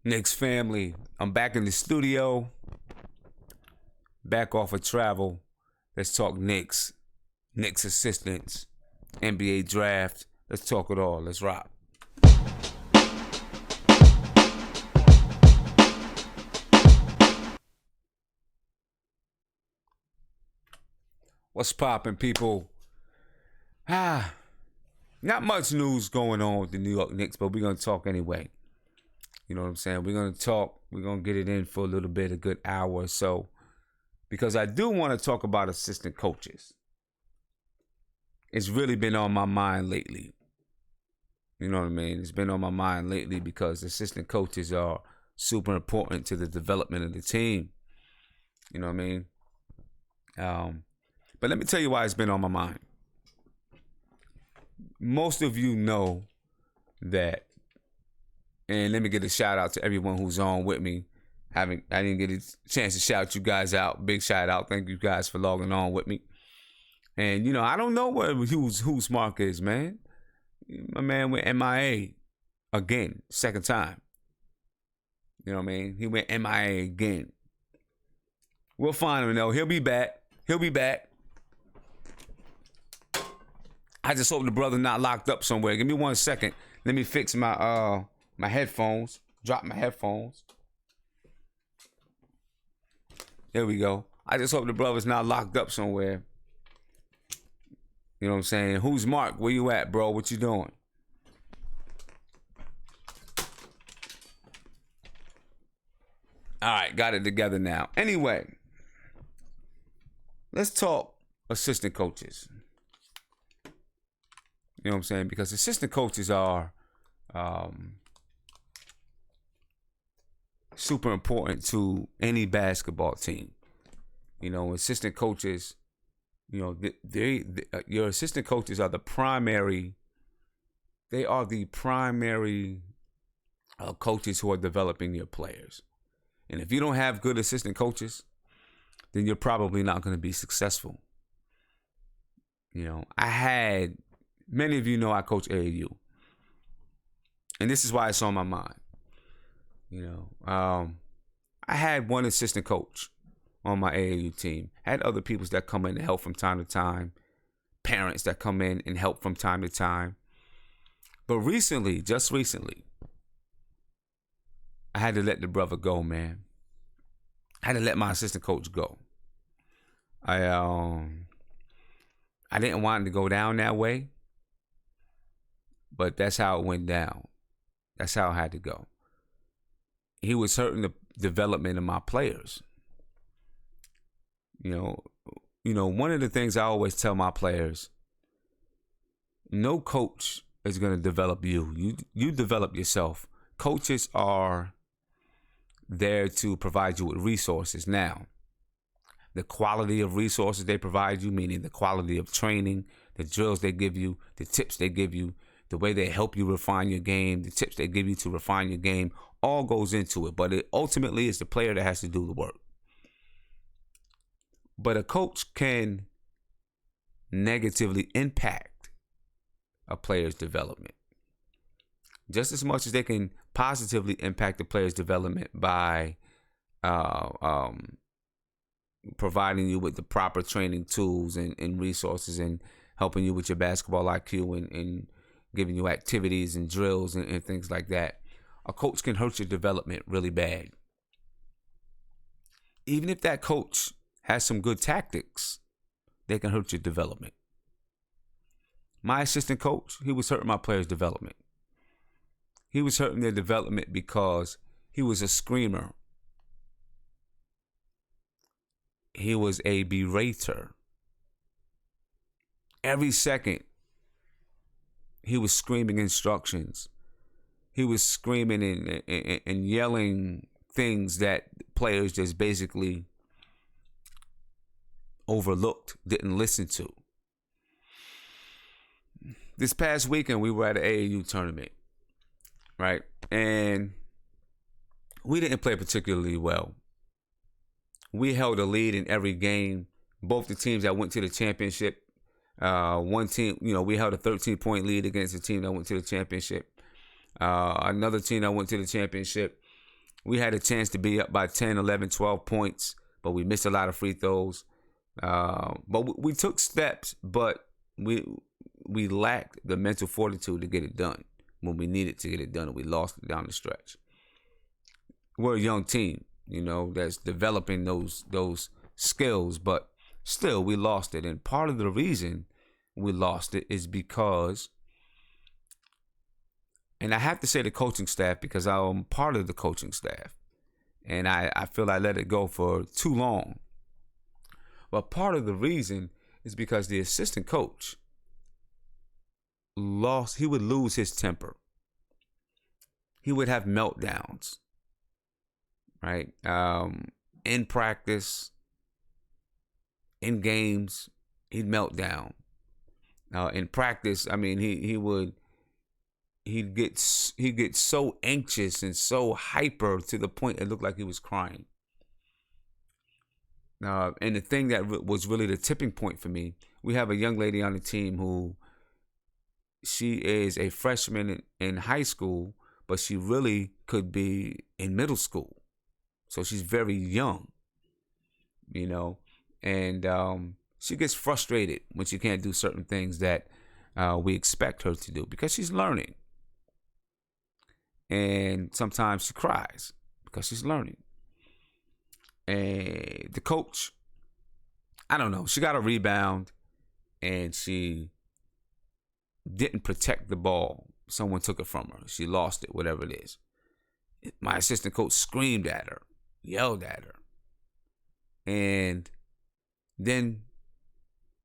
Knicks family, I'm back in the studio, back off of travel. Let's talk Knicks, Knicks assistants, NBA draft. Let's talk it all. Let's rock. What's poppin', people? Not much news going on with the New York Knicks, but we're going to talk anyway. You know what I'm saying? We're going to talk. We're going to get it in for a little bit, a good hour or so. Because I do want to talk about assistant coaches. It's really been on my mind lately. You know what I mean? It's been on my mind lately because assistant coaches are super important to the development of the team. You know what I mean? But let me tell you why it's been on my mind. Most of you know that, and let me get a shout out to everyone who's on with me. I didn't get a chance to shout you guys out. Big shout out. Thank you guys for logging on with me. And, I don't know whose Mark is, man. My man went MIA again, second time. You know what I mean? He went MIA again. We'll find him, though. He'll be back. I just hope the brother not locked up somewhere. Give me 1 second. Let me fix my my headphones. Drop my headphones. There we go. I just hope the brother's not locked up somewhere. You know what I'm saying? Who's Mark? Where you at, bro? What you doing? All right, got it together now. Anyway, let's talk assistant coaches. You know what I'm saying? Because assistant coaches are super important to any basketball team. Assistant coaches, your assistant coaches are the primary. They are the primary coaches who are developing your players. And if you don't have good assistant coaches, then you're probably not going to be successful. Many of you know I coach AAU. And this is why it's on my mind. I had one assistant coach on my AAU team. I had other people that come in and help from time to time. Parents that come in and help from time to time. But just recently, I had to let the brother go, man. I had to let my assistant coach go. I didn't want him to go down that way. But that's how it went down. That's how it had to go. He was hurting the development of my players. One of the things I always tell my players, no coach is going to develop you. You develop yourself. Coaches are there to provide you with resources. Now, the quality of resources they provide you, meaning the quality of training, the drills they give you, the tips they give you, the way they help you refine your game, the tips they give you to refine your game, all goes into it. But it ultimately is the player that has to do the work. But a coach can negatively impact a player's development just as much as they can positively impact the player's development by providing you with the proper training tools and resources and helping you with your basketball IQ and giving you activities and drills and things like that. A coach can hurt your development really bad. Even if that coach has some good tactics, they can hurt your development. My assistant coach, he was hurting my players' development. He was hurting their development because he was a screamer. He was a berater. Every second, he was screaming instructions. He was screaming and yelling things that players just basically overlooked, didn't listen to. This past weekend, we were at an AAU tournament, right? And we didn't play particularly well. We held a lead in every game. Both the teams that went to the championship, one team, we held a 13-point lead against the team that went to the championship. Another team that went to the championship, We had a chance to be up by 10, 11, 12 points, but we missed a lot of free throws. But we took steps, but we lacked the mental fortitude to get it done when we needed to get it done, and we lost it down the stretch. We're a young team, that's developing those skills, but still we lost it. And part of the reason we lost it is because, and I have to say the coaching staff, because I'm part of the coaching staff, and I feel I let it go for too long. But part of the reason is because the assistant coach he would lose his temper. He would have meltdowns, right? In practice, in games, he'd melt down. In practice, he'd get so anxious and so hyper to the point it looked like he was crying. And the thing that was really the tipping point for me, we have a young lady on the team who, she is a freshman in high school, but she really could be in middle school. So she's very young, and she gets frustrated when she can't do certain things that we expect her to do because she's learning. And sometimes she cries because she's learning. And the coach, I don't know, she got a rebound and she didn't protect the ball. Someone took it from her. She lost it, whatever it is. My assistant coach screamed at her, yelled at her, and then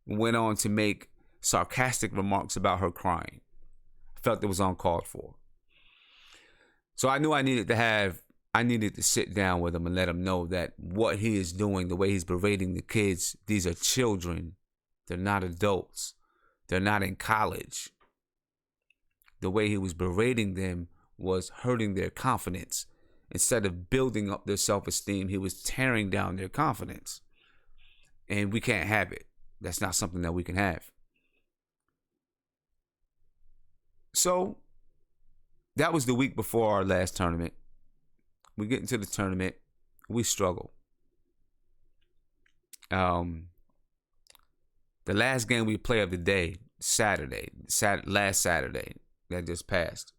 went on to make sarcastic remarks about her crying. I felt it was uncalled for. So I knew I needed to sit down with him and let him know that what he is doing, the way he's berating the kids, these are children. They're not adults. They're not in college. The way he was berating them was hurting their confidence. Instead of building up their self-esteem, he was tearing down their confidence. And we can't have it. That's not something that we can have. So that was the week before our last tournament. We get into the tournament. We struggle. The last game we play of the day, last Saturday that just passed,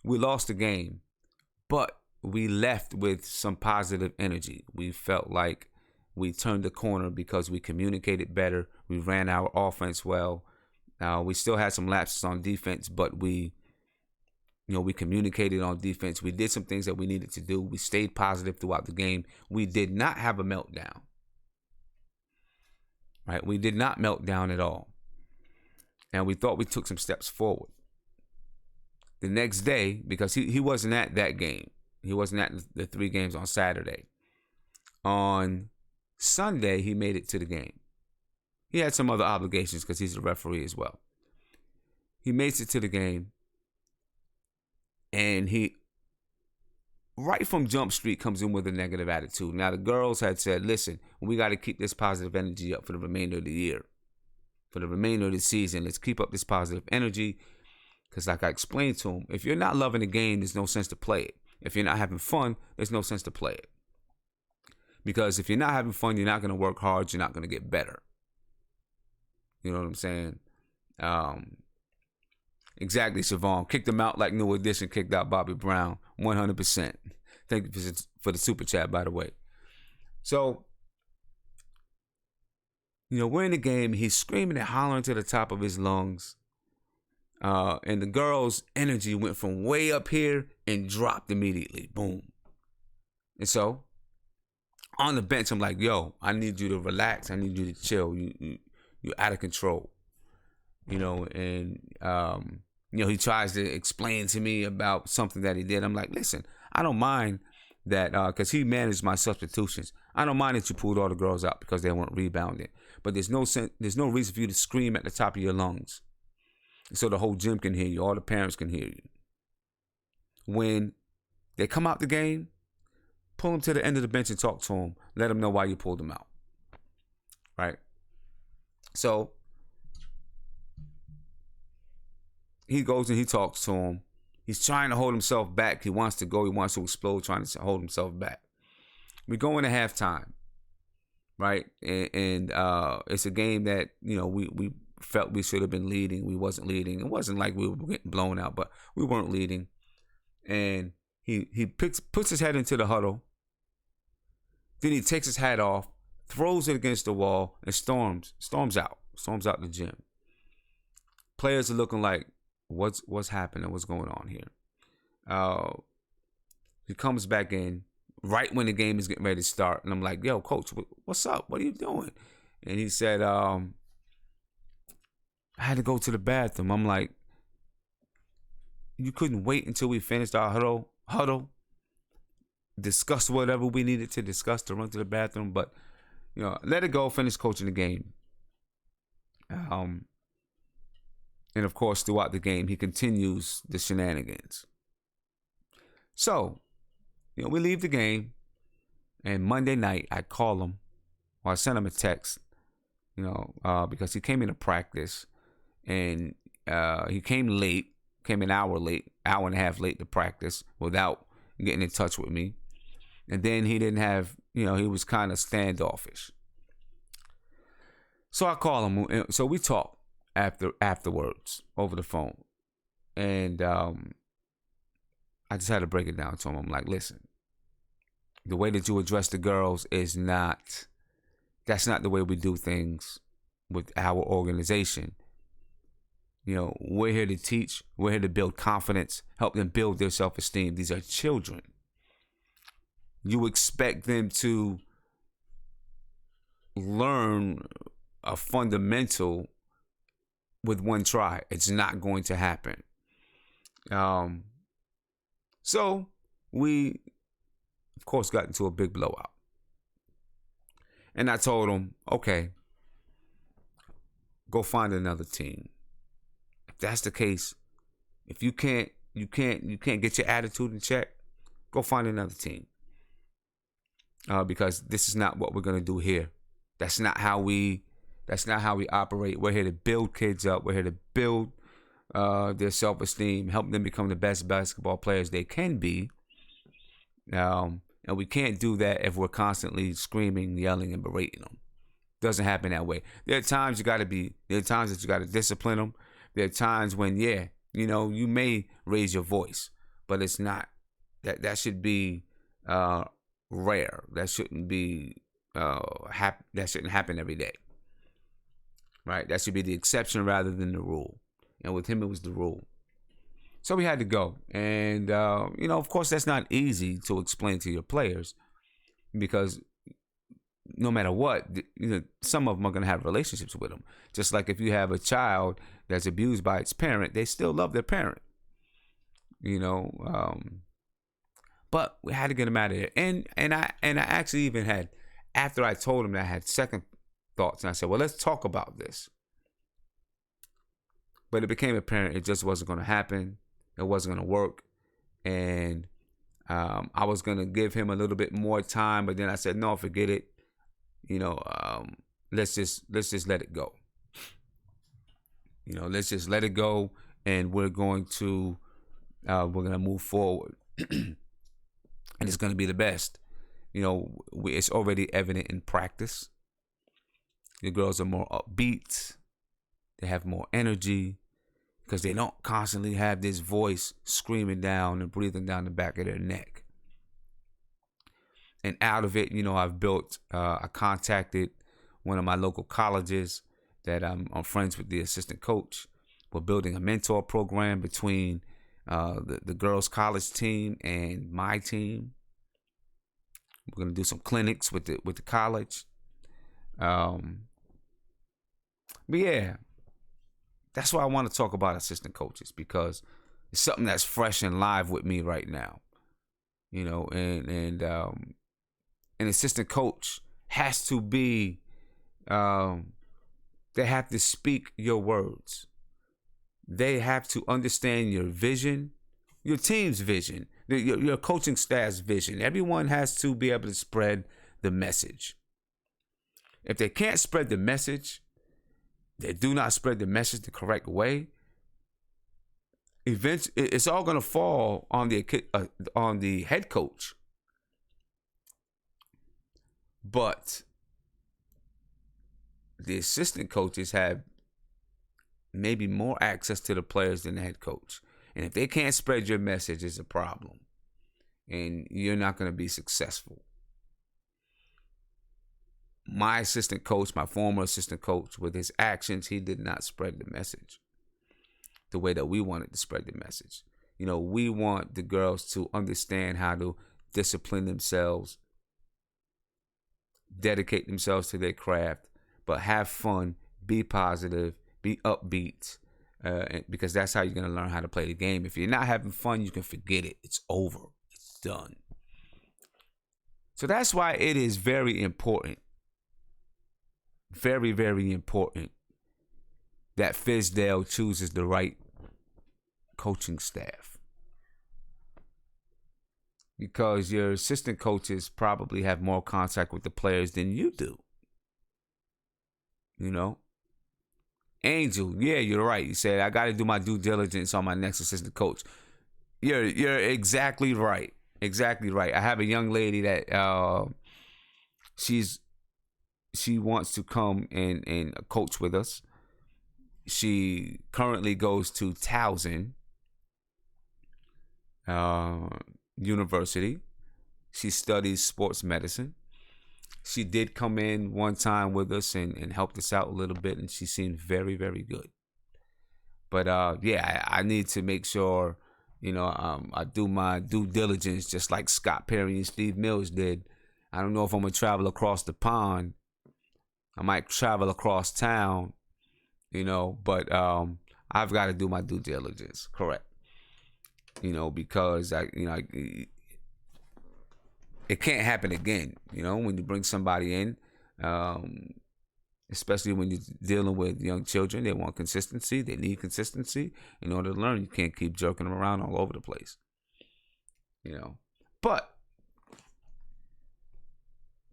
we lost the game, but we left with some positive energy. We felt like we turned the corner because we communicated better. We ran our offense well. We still had some lapses on defense, but we communicated on defense. We did some things that we needed to do. We stayed positive throughout the game. We did not have a meltdown. Right? We did not melt down at all. And we thought we took some steps forward. The next day, because he wasn't at that game. He wasn't at the 3 games on Saturday. On Sunday, he made it to the game. He had some other obligations because he's a referee as well. He makes it to the game. And he, right from Jump Street, comes in with a negative attitude. Now, the girls had said, listen, we got to keep this positive energy up for the remainder of the year. For the remainder of the season, let's keep up this positive energy. Because like I explained to him, if you're not loving the game, there's no sense to play it. If you're not having fun, there's no sense to play it. Because if you're not having fun, you're not going to work hard. You're not going to get better. You know what I'm saying? Exactly, Siobhan. Kicked him out like New Edition kicked out Bobby Brown. 100%. Thank you for the super chat, by the way. So, we're in the game. He's screaming and hollering to the top of his lungs. And the girls' energy went from way up here and dropped immediately. Boom. And so, on the bench, I'm like, yo, I need you to relax. I need you to chill. You're out of control. He tries to explain to me about something that he did. I'm like, listen, I don't mind that, because he managed my substitutions. I don't mind that you pulled all the girls out because they weren't rebounding. But there's no reason for you to scream at the top of your lungs so the whole gym can hear you, all the parents can hear you. When they come out the game, pull them to the end of the bench and talk to them. Let them know why you pulled them out. Right? So he goes and he talks to him. He's trying to hold himself back. He wants to go. He wants to explode, trying to hold himself back. We go into halftime, right? And it's a game that, we felt we should have been leading. We wasn't leading. It wasn't like we were getting blown out, but we weren't leading. And he puts his head into the huddle. Then he takes his hat off, throws it against the wall, and storms out the gym. Players are looking like, what's happening? What's going on here? He comes back in right when the game is getting ready to start, and I'm like, yo, coach, what's up? What are you doing? And he said, I had to go to the bathroom. I'm like, you couldn't wait until we finished our huddle, discuss whatever we needed to discuss to run to the bathroom, but let it go, finish coaching the game. And of course, throughout the game, he continues the shenanigans. So, we leave the game, and Monday night, I call him, or I sent him a text, because he came into practice, and he came an hour and a half late to practice without getting in touch with me. And then he didn't have, he was kind of standoffish. So I call him, so we talk afterwards over the phone. And I just had to break it down to him. I'm like, listen, the way that you address the girls that's not the way we do things with our organization. We're here to teach. We're here to build confidence, help them build their self-esteem. These are children. You expect them to learn a fundamental with one try. It's not going to happen. So we, of course, got into a big blowout. And I told him, okay, go find another team. If that's the case, if you can't get your attitude in check, go find another team. Because this is not what we're gonna do here. That's not how we operate. We're here to build kids up. We're here to build their self-esteem, help them become the best basketball players they can be. And we can't do that if we're constantly screaming, yelling, and berating them. Doesn't happen that way. There are times that you gotta discipline them. There are times when, you may raise your voice, but it's not that should be rare. That shouldn't be that shouldn't happen every day. Right? That should be the exception rather than the rule. And with him, it was the rule. So we had to go. And, of course, that's not easy to explain to your players because no matter what, some of them are going to have relationships with them. Just like if you have a child that's abused by its parent, they still love their parent. But we had to get them out of there. And I actually even had, after I told him that, I had second thoughts. And I said, well, let's talk about this. But it became apparent it just wasn't going to happen. It wasn't going to work. And I was going to give him a little bit more time. But then I said, no, forget it. Let's just let it go. Let's just let it go. And we're going to move forward. And it's going to be the best. It's already evident in practice. The girls are more upbeat. They have more energy because they don't constantly have this voice screaming down and breathing down the back of their neck. And out of it, I contacted one of my local colleges that I'm friends with the assistant coach. We're building a mentor program between the girls' college team and my team. We're gonna do some clinics with the college. But yeah, that's why I want to talk about assistant coaches because it's something that's fresh and live with me right now. And an assistant coach has to be. They have to speak your words. They have to understand your vision, your team's vision, your coaching staff's vision. Everyone has to be able to spread the message. If they can't spread the message, they do not spread the message the correct way, eventually it's all going to fall on the head coach. But the assistant coaches have maybe more access to the players than the head coach. And if they can't spread your message, it's a problem. And you're not going to be successful. My assistant coach, my former assistant coach, with his actions, he did not spread the message the way that we wanted to spread the message. You know, we want the girls to understand how to discipline themselves, dedicate themselves to their craft, but have fun, be positive, be upbeat, because that's how you're going to learn how to play the game. If you're not having fun, you can forget it. It's over. It's done. So that's why it is very important, very, very important, that Fizdale chooses the right coaching staff. Because your assistant coaches probably have more contact with the players than you do. You know? Angel, yeah, you're right. You said, I got to do my due diligence on my next assistant coach. You're exactly right. Exactly right. I have a young lady that she wants to come and coach with us. She currently goes to Towson University. She studies sports medicine. She did come in one time with us and helped us out a little bit, and she seemed very, very good. But yeah, I need to make sure, you know, I do my due diligence just like Scott Perry and Steve Mills did. I don't know if I'm going to travel across the pond. I might travel across town, you know, but I've got to do my due diligence, correct? You know, because it can't happen again. You know, when you bring somebody in, especially when you're dealing with young children, they want consistency. They need consistency in order to learn. You can't keep jerking them around all over the place. You know, but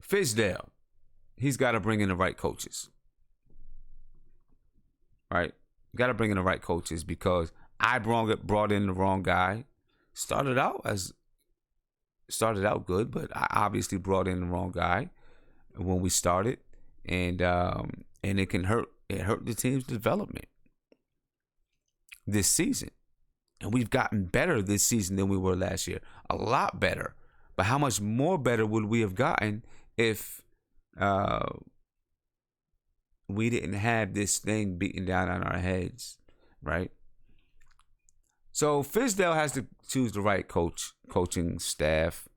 Fizdale, he's got to bring in the right coaches. Right? Got to bring in the right coaches, because I brought in the wrong guy. Started out good, but I obviously brought in the wrong guy when we started, and it can hurt. It hurt the team's development this season, and we've gotten better this season than we were last year. A lot better. But how much more better would we have gotten if we didn't have this thing beating down on our heads, right? So Fizdale has to choose the right coaching staff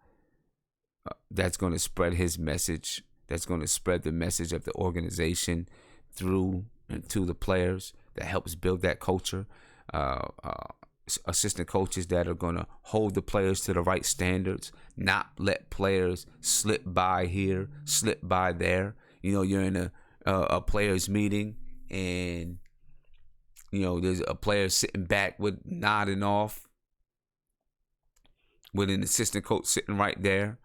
that's going to spread his message, that's going to spread the message of the organization through and to the players, that helps build that culture. Assistant coaches that are going to hold the players to the right standards, not let players slip by here, slip by there. You know, you're in a players meeting, and you know, there's a player sitting back with nodding off, with an assistant coach sitting right there,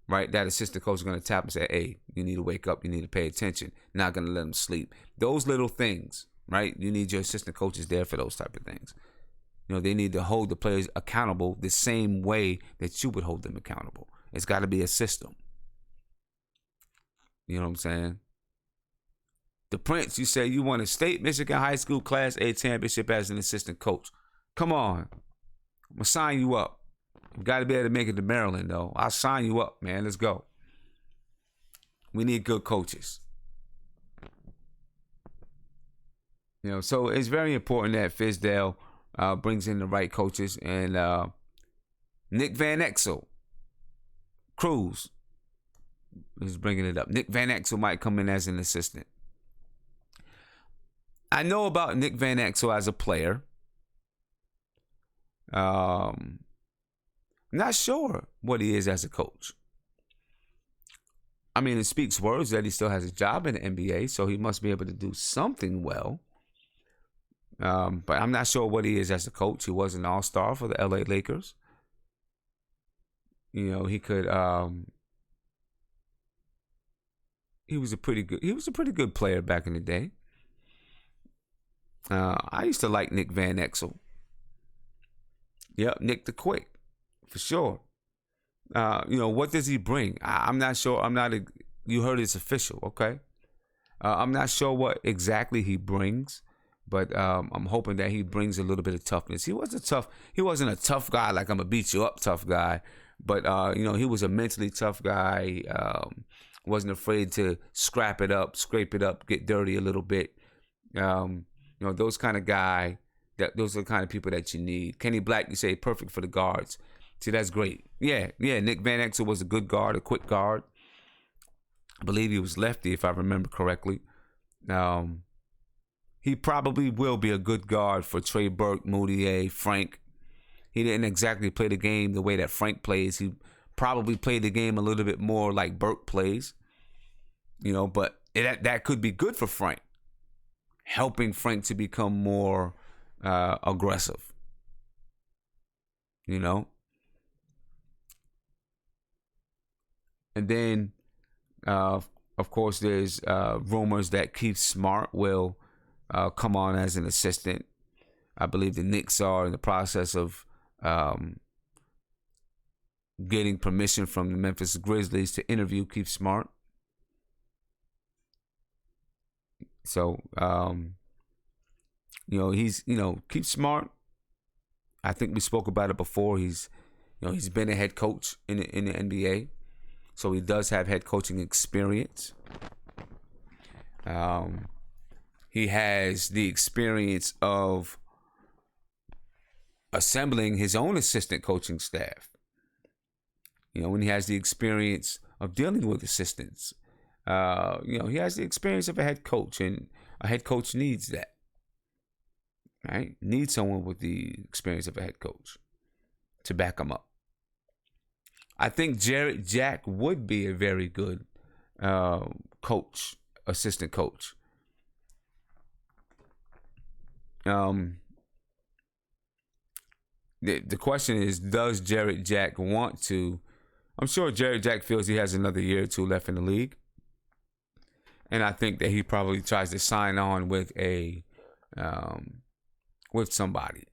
right? That assistant coach is going to tap and say, hey, you need to wake up. You need to pay attention. Not going to let them sleep. Those little things, right? You need your assistant coaches there for those type of things. You know, they need to hold the players accountable the same way that you would hold them accountable. It's got to be a system. You know what I'm saying? The Prince, you say you won a state Michigan high school Class A championship as an assistant coach. Come on. I'm going to sign you up. You got to be able to make it to Maryland, though. I'll sign you up, man. Let's go. We need good coaches. You know, so it's very important that Fizdale brings in the right coaches. And Nick Van Exel, Cruz is bringing it up. Nick Van Exel might come in as an assistant. I know about Nick Van Exel as a player. Not sure what he is as a coach. I mean, it speaks words that he still has a job in the NBA, so he must be able to do something well. But I'm not sure what he is as a coach. He was an all-star for the LA Lakers. You know, he could. He was a pretty good player back in the day. I used to like Nick Van Exel. Yep, Nick the Quick, for sure. What does he bring? I'm not sure. You heard it's official, okay? I'm not sure what exactly he brings, but I'm hoping that he brings a little bit of toughness. He wasn't a tough guy like I'm gonna beat you up tough guy, but he was a mentally tough guy. Wasn't afraid to scrape it up, get dirty a little bit. Those kind of guy. Those are the kind of people that you need. Kenny Black, you say, perfect for the guards. See, that's great. Yeah. Nick Van Exel was a good guard, a quick guard. I believe he was lefty, if I remember correctly. He probably will be a good guard for Trey Burke, Mudiay, Frank. He didn't exactly play the game the way that Frank plays. He probably played the game a little bit more like Burke plays. But that could be good for Frank, helping Frank to become more aggressive. And then, of course, there's rumors that Keith Smart will come on as an assistant. I believe the Knicks are in the process of getting permission from the Memphis Grizzlies to interview Keith Smart. So, he's Keith Smart. I think we spoke about it before. He's been a head coach in the NBA. So he does have head coaching experience. He has the experience of assembling his own assistant coaching staff. When he has the experience of dealing with assistants. He has the experience of a head coach, and a head coach needs that. Right? Needs someone with the experience of a head coach to back him up. I think Jarrett Jack would be a very good assistant coach. The question is, does Jarrett Jack want to? I'm sure Jarrett Jack feels he has another year or two left in the league. And I think that he probably tries to sign on with with somebody,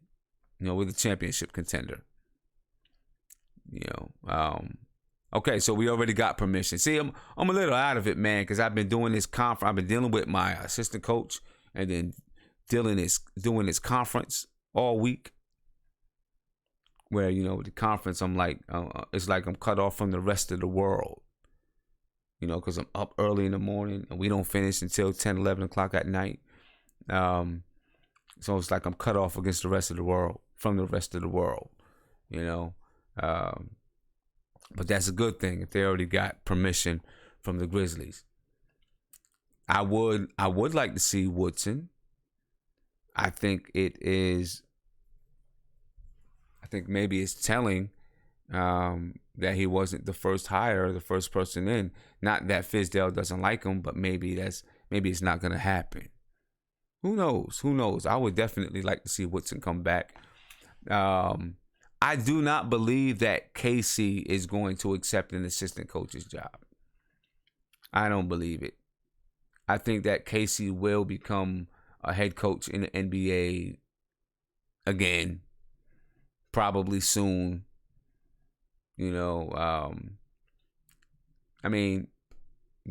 with a championship contender. Okay, so we already got permission. See, I'm a little out of it, man, because I've been doing this conference. I've been dealing with my assistant coach, and then doing this conference all week. Where the conference, I'm like, it's like I'm cut off from the rest of the world. Because I'm up early in the morning, and we don't finish until 10, 11 o'clock at night. So it's like I'm cut off against the rest of the world, from the rest of the world. But that's a good thing if they already got permission from the Grizzlies. I would like to see Woodson. I think maybe it's telling that he wasn't the first hire, the first person in. Not that Fizdale doesn't like him, but maybe it's not going to happen. Who knows? I would definitely like to see Woodson come back. I do not believe that Casey is going to accept an assistant coach's job. I don't believe it. I think that Casey will become a head coach in the NBA again, probably soon. The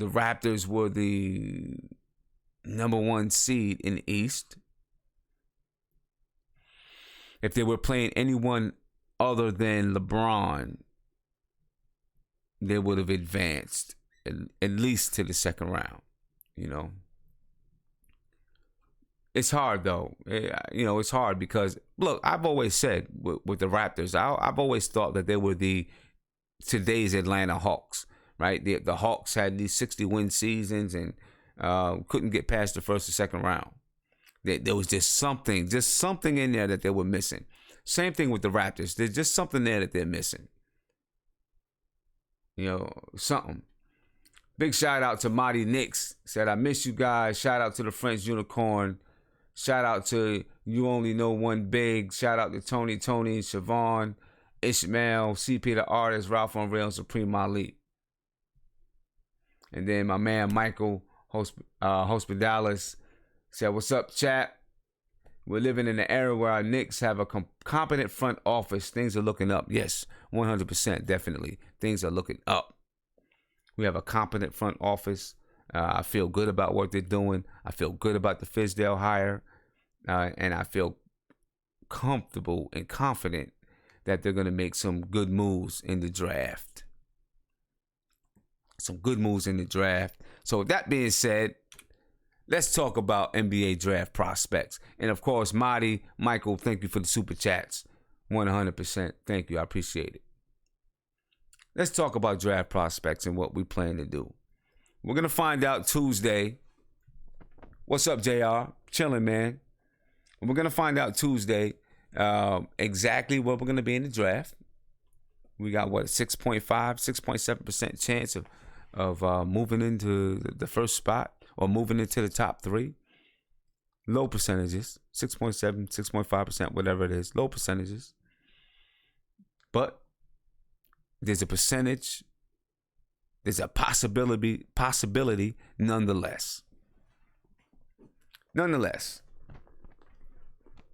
Raptors were the number 1 seed in the East. If they were playing anyone other than LeBron, they would have advanced at least to the second round. It's hard though. It's hard because look, I've always said with the Raptors, I've always thought that they were today's Atlanta Hawks, right? The Hawks had these 60-win seasons and couldn't get past the first or second round. There was just something in there that they were missing. Same thing with the Raptors. There's just something there that they're missing. Something. Big shout out to Marty Knicks. Said, I miss you guys. Shout out to the French Unicorn. Shout out to You Only Know One Big. Shout out to Tony, Siobhan, Ishmael, CP the Artist, Ralph on Rail, Supreme Ali. And then my man Michael Hospitalis said, what's up, chat? We're living in an era where our Knicks have a competent front office. Things are looking up. Yes, 100%, definitely. Things are looking up. We have a competent front office. I feel good about what they're doing. I feel good about the Fizdale hire. And I feel comfortable and confident that they're going to make some good moves in the draft. Some good moves in the draft. So with that being said, let's talk about NBA draft prospects. And of course, Mikal, thank you for the super chats. 100%. Thank you. I appreciate it. Let's talk about draft prospects and what we plan to do. We're going to find out Tuesday. What's up, JR? Chilling, man. We're going to find out Tuesday exactly what we're going to be in the draft. We got, 6.7% chance of moving into the first spot or moving into the top 3. Low percentages, 6.7, 6.5%, whatever it is. Low percentages. But there's a percentage, there's a possibility nonetheless.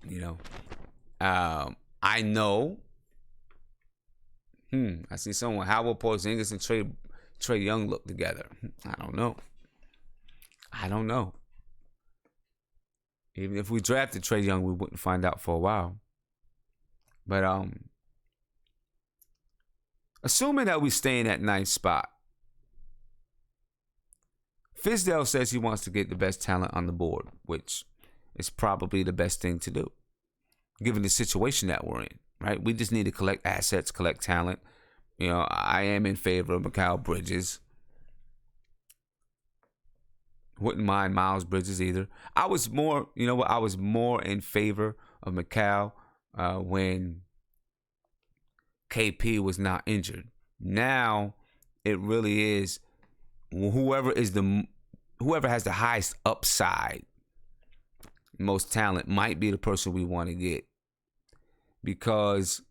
You know, I know. I see someone. How will Porzingis and Trae Young look together? I don't know. Even if we drafted Trae Young, we wouldn't find out for a while. But assuming that we stay in that 9th spot, Fizdale says he wants to get the best talent on the board, which is probably the best thing to do, given the situation that we're in, right? We just need to collect assets, collect talent. You know, I am in favor of Mikal Bridges. Wouldn't mind Miles Bridges either. I was more in favor of Mikal when KP was not injured. Now it really is whoever has the highest upside, most talent might be the person we want to get. Because,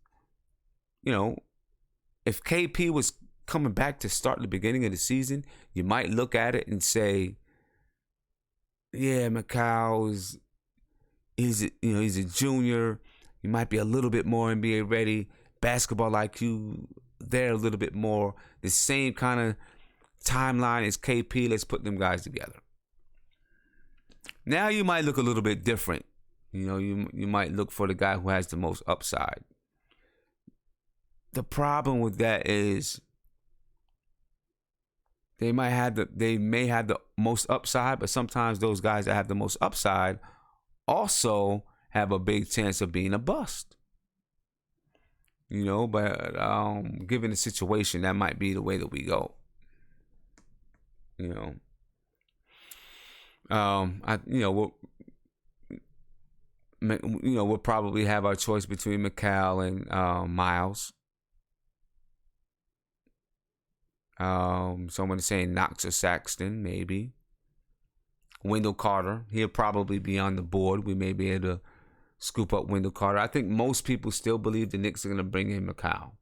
you know, if KP was coming back to start the beginning of the season, you might look at it and say, yeah, Mikal he's a junior. He might be a little bit more NBA ready. Basketball IQ there a little bit more. The same kind of timeline as KP. Let's put them guys together. Now you might look a little bit different. You know, you might look for the guy who has the most upside. The problem with that is they may have the most upside, but sometimes those guys that have the most upside also have a big chance of being a bust. You know, but given the situation, that might be the way that we go. You know, we'll probably have our choice between Mikal and Miles. Someone is saying Knox or Saxton, maybe. Wendell Carter, he'll probably be on the board. We may be able to scoop up Wendell Carter. I think most people still believe the Knicks are going to bring in Mikal.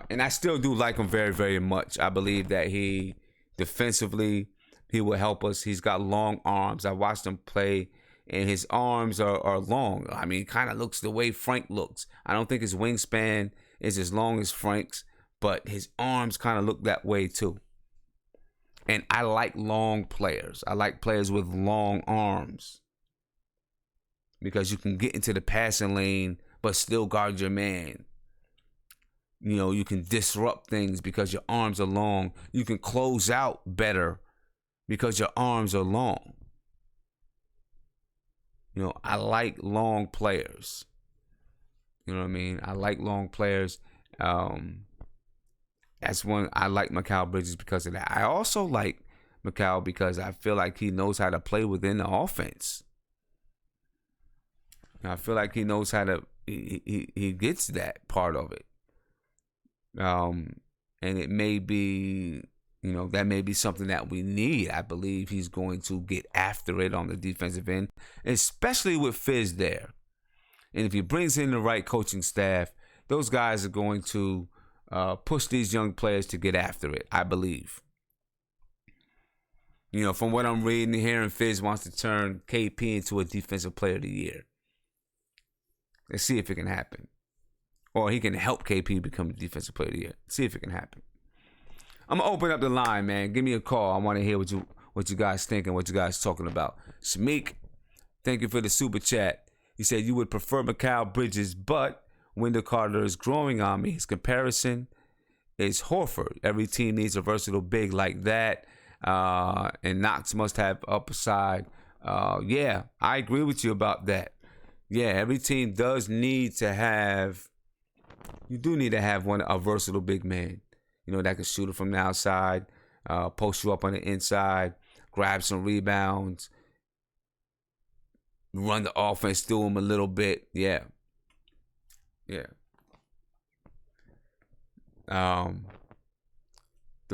And I still do like him very, very much. I believe that defensively, he will help us. He's got long arms. I watched him play, and his arms are long. I mean, kind of looks the way Frank looks. I don't think his wingspan is as long as Frank's, but his arms kind of look that way too. And I like long players. I like players with long arms because you can get into the passing lane but still guard your man. You know, you can disrupt things because your arms are long. You can close out better because your arms are long. You know, I like long players. You know what I mean? I like long players. That's one. I like Mikal Bridges because of that. I also like Mikal because I feel like he knows how to play within the offense. I feel like he knows how to. He gets that part of it. And it may be, you know, that may be something that we need. I believe he's going to get after it on the defensive end, especially with Fizz there. And if he brings in the right coaching staff, those guys are going to push these young players to get after it, I believe. You know, from what I'm reading and hearing, Fizz wants to turn KP into a defensive player of the year. Let's see if it can happen. Or he can help KP become the defensive player of the year. See if it can happen. I'm going to open up the line, man. Give me a call. I want to hear what you guys think and what you guys talking about. Shamik, thank you for the super chat. He said you would prefer Mikal Bridges, but Wendell Carter is growing on me. His comparison is Horford. Every team needs a versatile big like that. And Knox must have upside. Yeah, I agree with you about that. Yeah, every team does need to have. You do need to have a versatile big man. You know, that can shoot it from the outside, post you up on the inside, grab some rebounds, run the offense through him a little bit. Yeah. The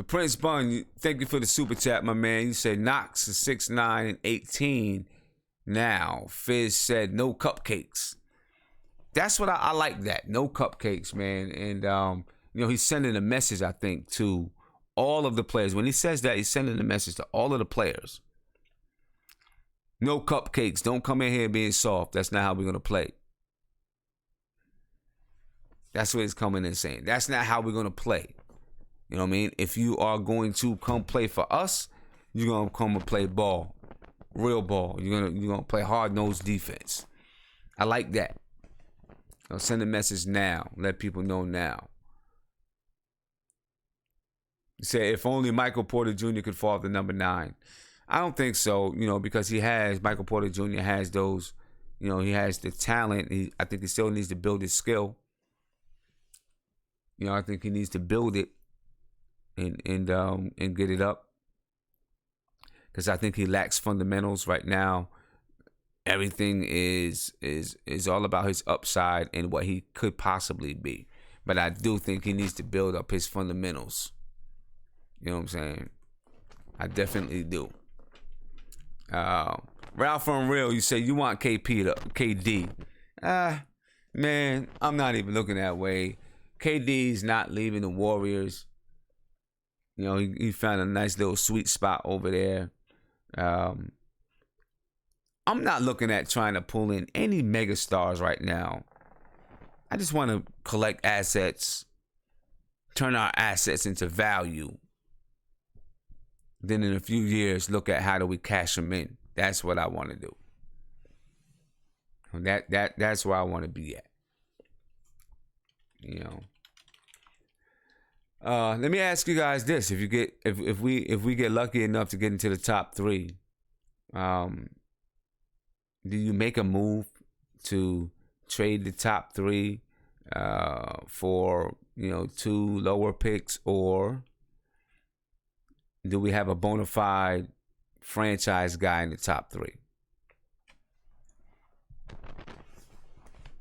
Prince Bun, thank you for the super chat, my man. You said Knox is 6'9" and 18 now. Fizz said no cupcakes. That's what I like that. No cupcakes, man. And, you know, he's sending a message, I think, to all of the players. When he says that, he's sending a message to all of the players. No cupcakes. Don't come in here being soft. That's not how we're going to play. That's what he's coming in saying. That's not how we're going to play. You know what I mean? If you are going to come play for us, you're going to come and play ball. Real ball. You're gonna play hard-nosed defense. I like that. I'll send a message now. Let people know now. You say, if only Michael Porter Jr. could fall to number 9. I don't think so, you know, because Michael Porter Jr. has those, you know, he has the talent. I think he still needs to build his skill. You know, I think he needs to build it and get it up. Because I think he lacks fundamentals right now. Everything is all about his upside and what he could possibly be. But I do think he needs to build up his fundamentals. You know what I'm saying? I definitely do. Ralph from Real, you say you want KD. Man, I'm not even looking that way. KD's not leaving the Warriors. You know, he found a nice little sweet spot over there. I'm not looking at trying to pull in any mega stars right now. I just want to collect assets, turn our assets into value. Then in a few years, look at how do we cash them in. That's what I want to do. That's where I want to be at. You know. Let me ask you guys this: if we get lucky enough to get into the top 3, do you make a move to trade the top 3 for, you know, 2 lower picks, or do we have a bona fide franchise guy in the top 3?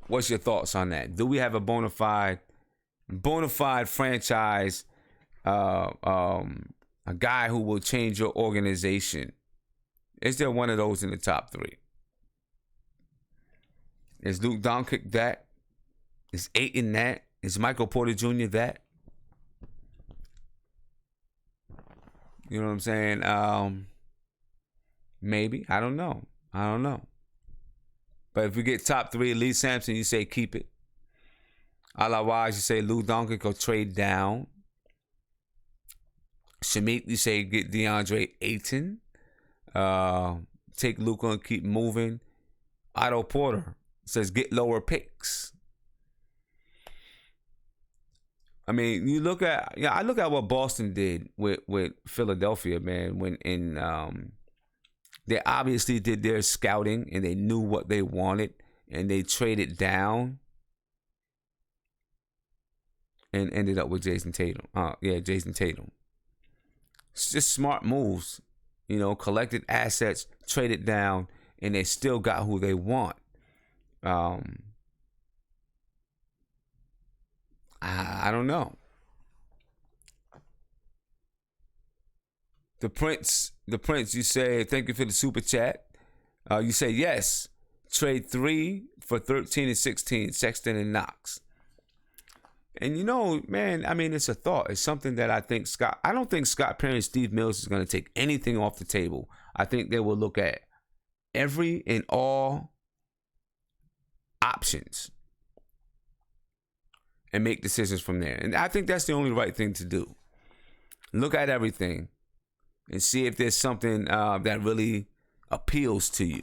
What's your thoughts on that? Do we have a bona fide franchise, a guy who will change your organization? Is there one of those in the top 3? Is Luke Doncic that? Is Ayton that? Is Michael Porter Jr. that? You know what I'm saying? Maybe. I don't know. But if we get top 3, Lee Sampson, you say keep it. Otherwise, you say Luke Doncic or trade down. Shamik, you say get DeAndre Ayton. Take Luka and keep moving. Otto Porter says get lower picks. I mean, I look at what Boston did with Philadelphia, man. They obviously did their scouting and they knew what they wanted and they traded down and ended up with Jason Tatum. Jason Tatum. It's just smart moves, you know, collected assets, traded down, and they still got who they want. I don't know. The Prince, you say, thank you for the super chat. You say, yes, trade 3 for 13 and 16, Sexton and Knox. And man, I mean, it's a thought. It's something that I don't think Scott Perry and Steve Mills is going to take anything off the table. I think they will look at every and all options and make decisions from there. And I think that's the only right thing to do. Look at everything and see if there's something that really appeals to you.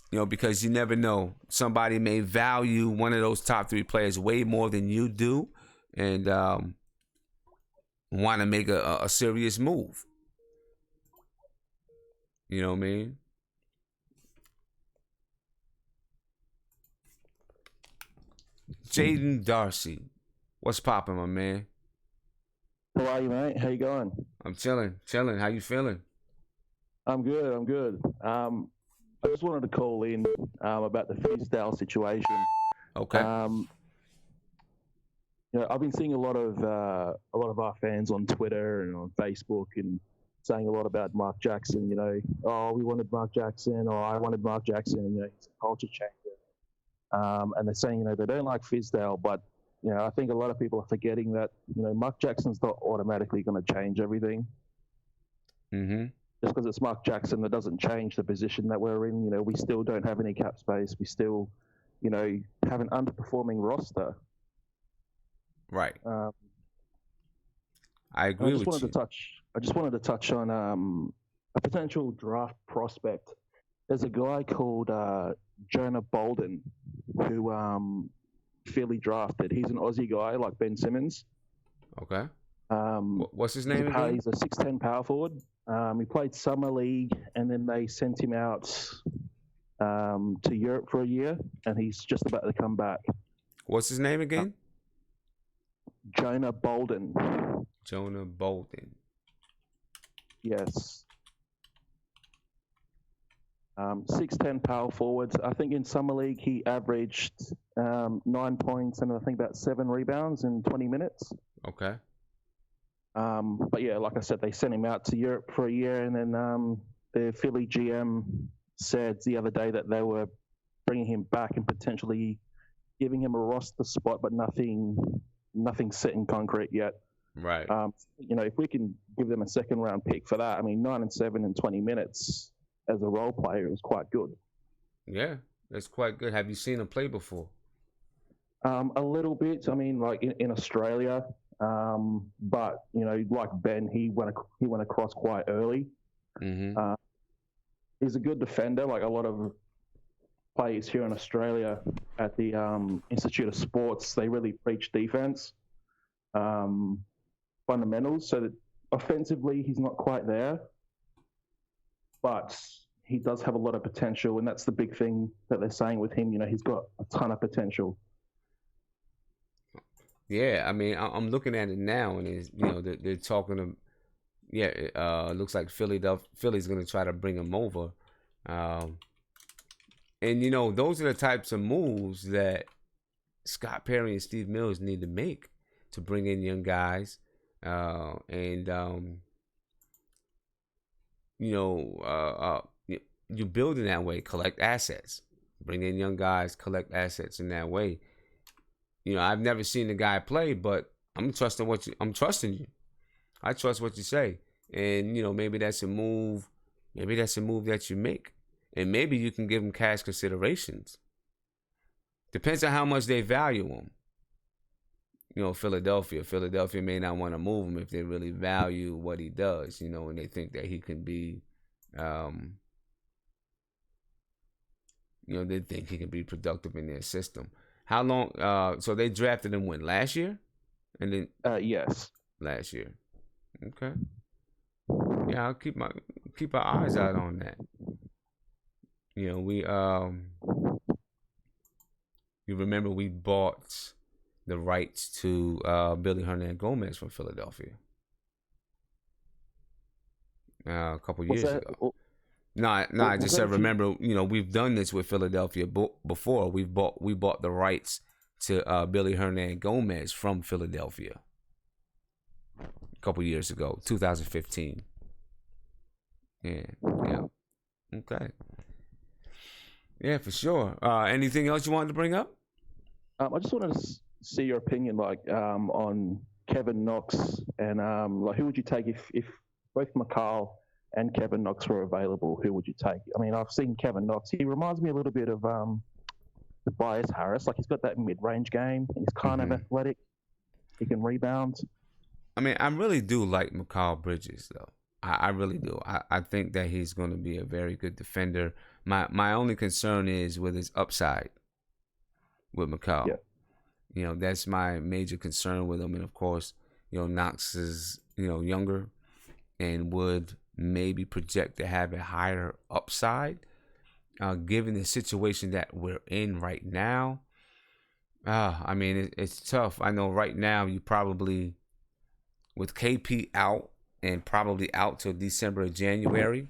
Because you never know. Somebody may value one of those top 3 players way more than you do and want to make a serious move. You know what I mean? Jaden Darcy. What's poppin', my man? How are you, mate? How you going? I'm chilling. How you feeling? I'm good. I just wanted to call in about the Fizdale situation. Okay. I've been seeing a lot of our fans on Twitter and on Facebook and saying a lot about Mark Jackson. Oh, we wanted Mark Jackson, or I wanted Mark Jackson. He's a culture changer. And they're saying they don't like Fizdale, but I think a lot of people are forgetting that Mark Jackson's not automatically going to change everything. Mm-hmm. Just because it's Mark Jackson, that doesn't change the position that we're in. We still don't have any cap space. We still, have an underperforming roster. Right. I agree with you. I just wanted to touch on a potential draft prospect. There's a guy called Jonah Bolden who Philly drafted. He's an Aussie guy like Ben Simmons. Okay. What's his name again? He's a 6'10" power forward. He played summer league, and then they sent him out to Europe for a year, and he's just about to come back. What's his name again? Jonah Bolden. Jonah Bolden. Yes. 6'10" power forwards. I think in summer league he averaged 9 points and I think about 7 rebounds in 20 minutes. Okay. But yeah, like I said, they sent him out to Europe for a year, and then the Philly GM said the other day that they were bringing him back and potentially giving him a roster spot, but nothing set in concrete yet. Right. If we can give them a second round pick for that, 9 and 7 in 20 minutes as a role player, it was quite good. Yeah, that's quite good. Have you seen him play before? A little bit. Like in Australia. But like Ben, he went across quite early. Mm-hmm. He's a good defender. Like a lot of players here in Australia at the Institute of Sports, they really preach defense, fundamentals. So that offensively, he's not quite there, but he does have a lot of potential, and that's the big thing that they're saying with him. He's got a ton of potential. Yeah, I'm looking at it now, and it's, they're talking to, it looks like Philly's going to try to bring him over, and those are the types of moves that Scott Perry and Steve Mills need to make to bring in young guys, you build in that way, collect assets, bring in young guys, collect assets in that way. I've never seen the guy play, but I'm trusting you. I trust what you say. And, maybe that's a move. Maybe that's a move that you make. And maybe you can give him cash considerations. Depends on how much they value him. Philadelphia may not want to move him if they really value what he does, and they think that he can be, they think he can be productive in their system. How long? So they drafted him when? Last year? And then yes, last year. Okay. Yeah, I'll keep our eyes out on that. We you remember we bought the rights to Billy Hernangomez from Philadelphia a couple years ago. No, I just said, remember, we've done this with Philadelphia before. We bought the rights to Billy Hernangomez from Philadelphia a couple years ago, 2015. Yeah. Okay. Yeah, for sure. Anything else you wanted to bring up? I just wanted to see your opinion, on Kevin Knox and who would you take if both Mikal and Kevin Knox were available? Who would you take? I mean, I've seen Kevin Knox. He reminds me a little bit of Tobias Harris. Like, he's got that mid-range game. He's kind of athletic. He can rebound. I mean, I really do like Mikal Bridges, though. I really do. I think that he's going to be a very good defender. My only concern is with his upside with Mikal. Yeah. That's my major concern with him. And, of course, Knox is, younger and would maybe project to have a higher upside. Given the situation that we're in right now, I mean, it's tough. I know right now you probably, with KP out and probably out till December or January,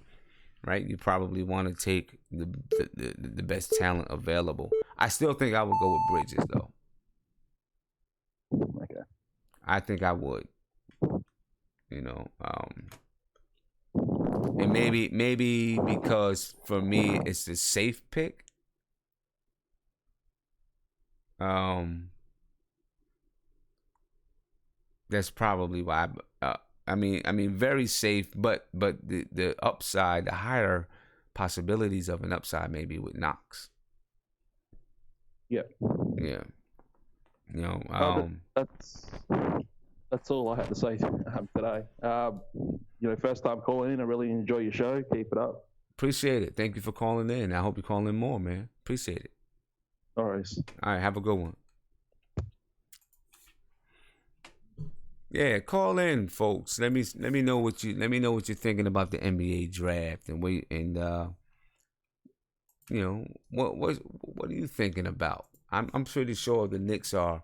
right? You probably want to take the best talent available. I still think I would go with Bridges, though. Okay. I think I would. And maybe because for me it's a safe pick. That's probably why. I mean, very safe, but the upside, the higher possibilities of an upside, maybe with Knox. Yeah. Yeah. That's all I had to say today. First time calling in. I really enjoy your show. Keep it up. Appreciate it. Thank you for calling in. I hope you call in more, man. Appreciate it. All right. All right. Have a good one. Yeah, call in, folks. Let me know what you're thinking about the NBA draft and what are you thinking about? I'm pretty sure the Knicks are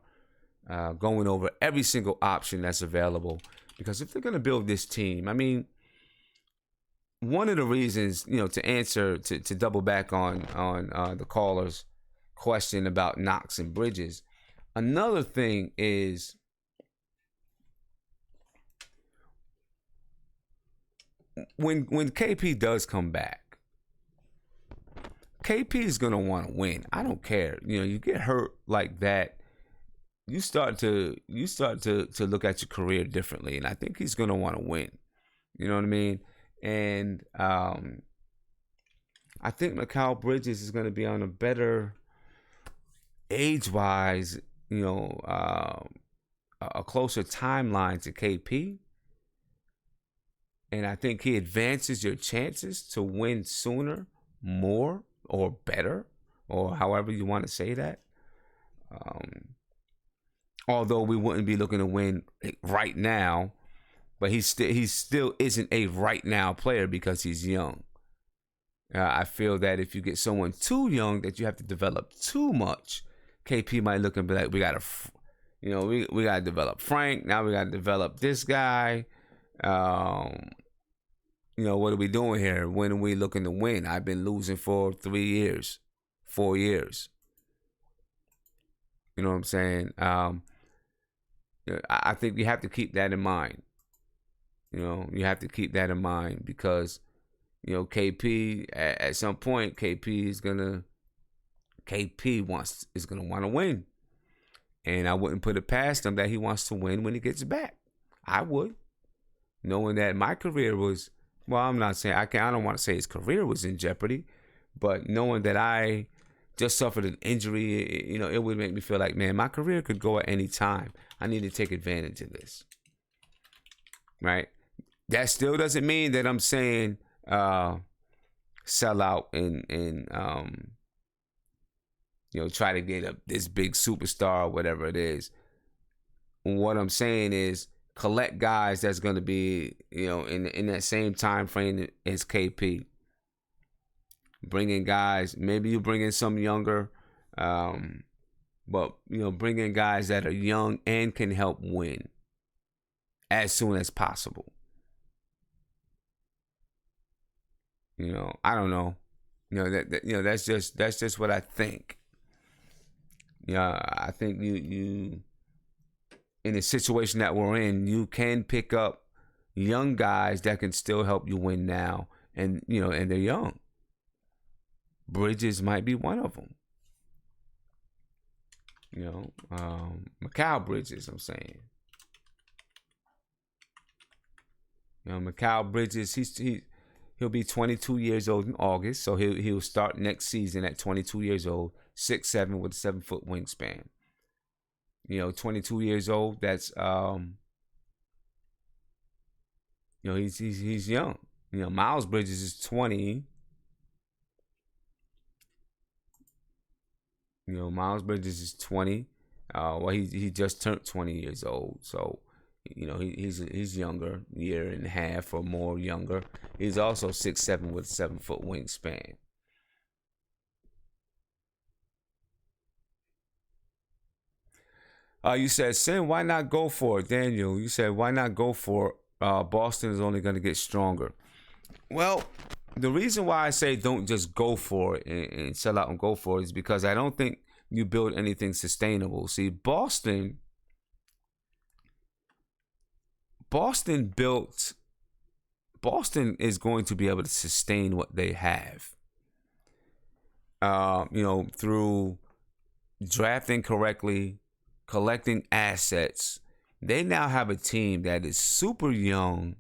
going over every single option that's available, because if they're going to build this team, I mean, one of the reasons, to answer to double back on the caller's question about Knox and Bridges, another thing is when KP does come back, KP is gonna want to win. I don't care. You get hurt like that, you start to look at your career differently, and I think he's gonna want to win. You know what I mean? And I think Mikal Bridges is gonna be on a better age-wise, a closer timeline to KP. And I think he advances your chances to win sooner, more, or better, or however you want to say that. Although we wouldn't be looking to win right now, but he still isn't a right now player because he's young. I feel that if you get someone too young that you have to develop too much, KP might look and be like, we gotta develop Frank. Now we gotta develop this guy. What are we doing here? When are we looking to win? I've been losing for 3 years, 4 years. You know what I'm saying? I think you have to keep that in mind. You have to keep that in mind because, KP at some point, KP is gonna want to win, and I wouldn't put it past him that he wants to win when he gets back. I would, knowing that my career was. Well, I'm not saying I don't want to say his career was in jeopardy, but knowing that I just suffered an injury, it would make me feel like, man, my career could go at any time. I need to take advantage of this. Right? That still doesn't mean that I'm saying sell out and try to get this big superstar or whatever it is. What I'm saying is collect guys that's going to be, in that same time frame as KP. Bring in guys, maybe you bring in some younger, but, bring in guys that are young and can help win as soon as possible. I don't know. That's just what I think. I think you in the situation that we're in, you can pick up young guys that can still help you win now, and and they're young. Bridges might be one of them. You know, Mikal Bridges. I'm saying. You know, Mikal Bridges. He'll be 22 years old in August, so he'll start next season at 22 years old, 6'7" with a 7-foot wingspan. You know, 22 years old. That's you know, he's young. You know, Miles Bridges is 20. You know, Miles Bridges is 20. Well, he just turned 20 years old, so you know he's younger, year and a half or more younger. He's also 6'7" with a 7-foot wingspan. You said, Sin, why not go for it, Daniel? You said, why not go for it? Boston is only going to get stronger. Well, the reason why I say don't just go for it and sell out and go for it is because I don't think you build anything sustainable. See, Boston is going to be able to sustain what they have. You know, through drafting correctly, collecting assets. They now have a team that is super young.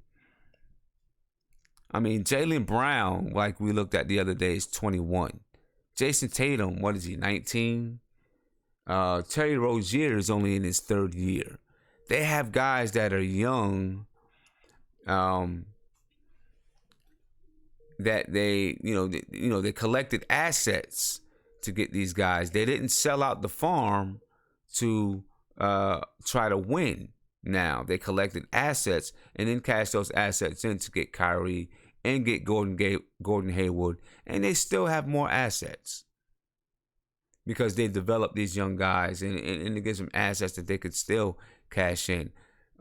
I mean, Jaylen Brown, like we looked at the other day, is 21. Jason Tatum, what is he, 19? Terry Rozier is only in his third year. They have guys that are young, that they collected assets to get these guys. They didn't sell out the farm to try to win. Now they collected assets and then cashed those assets in to get Kyrie and get Gordon Hayward, and they still have more assets because they developed these young guys and it gives them assets that they could still cash in.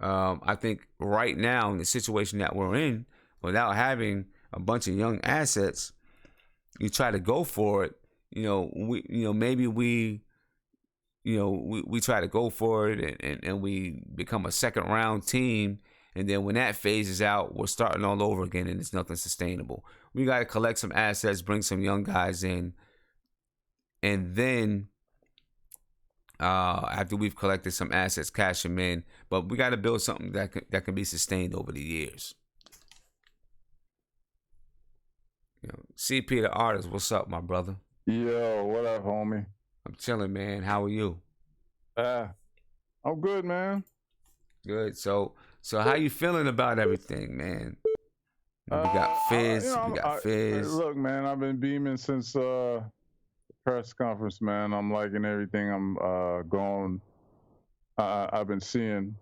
I think right now in the situation that we're in, without having a bunch of young assets, you try to go for it. Maybe we try to go for it and we become a second round team. And then when that phases out, we're starting all over again and it's nothing sustainable. We got to collect some assets, bring some young guys in. And then after we've collected some assets, cash them in. But we got to build something that can be sustained over the years. CP the artist, what's up, my brother? Yo, what up, homie? I'm chilling, man. How are you? I'm good, man. Good. So how you feeling about everything, man? We got Fizz. Look, man, I've been beaming since press conference, man. I'm liking everything I've been seeing.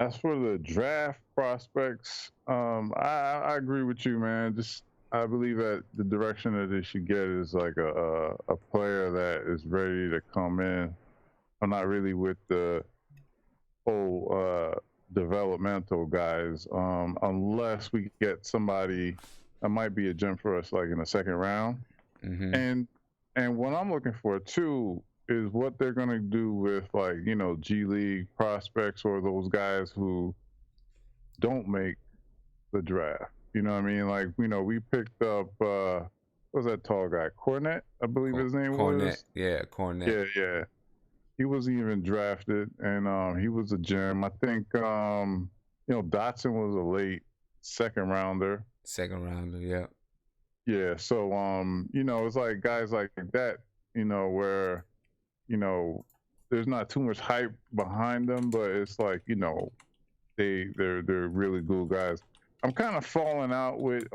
As for the draft prospects, I agree with you, man. I believe that the direction that they should get is like a player that is ready to come in. I'm not really with the whole developmental guys, unless we get somebody that might be a gem for us, like in the second round. Mm-hmm. And what I'm looking for too is what they're gonna do with, like, G League prospects or those guys who don't make the draft. You know what I mean? Like, we picked up what was that tall guy? Cornette, I believe his name was. Yeah, Cornette. Yeah. He wasn't even drafted, and he was a gem. I think Dotson was a late second rounder. Yeah. Yeah, so it's like guys like that, where there's not too much hype behind them, but it's like, they're really good guys. I'm kind of falling out with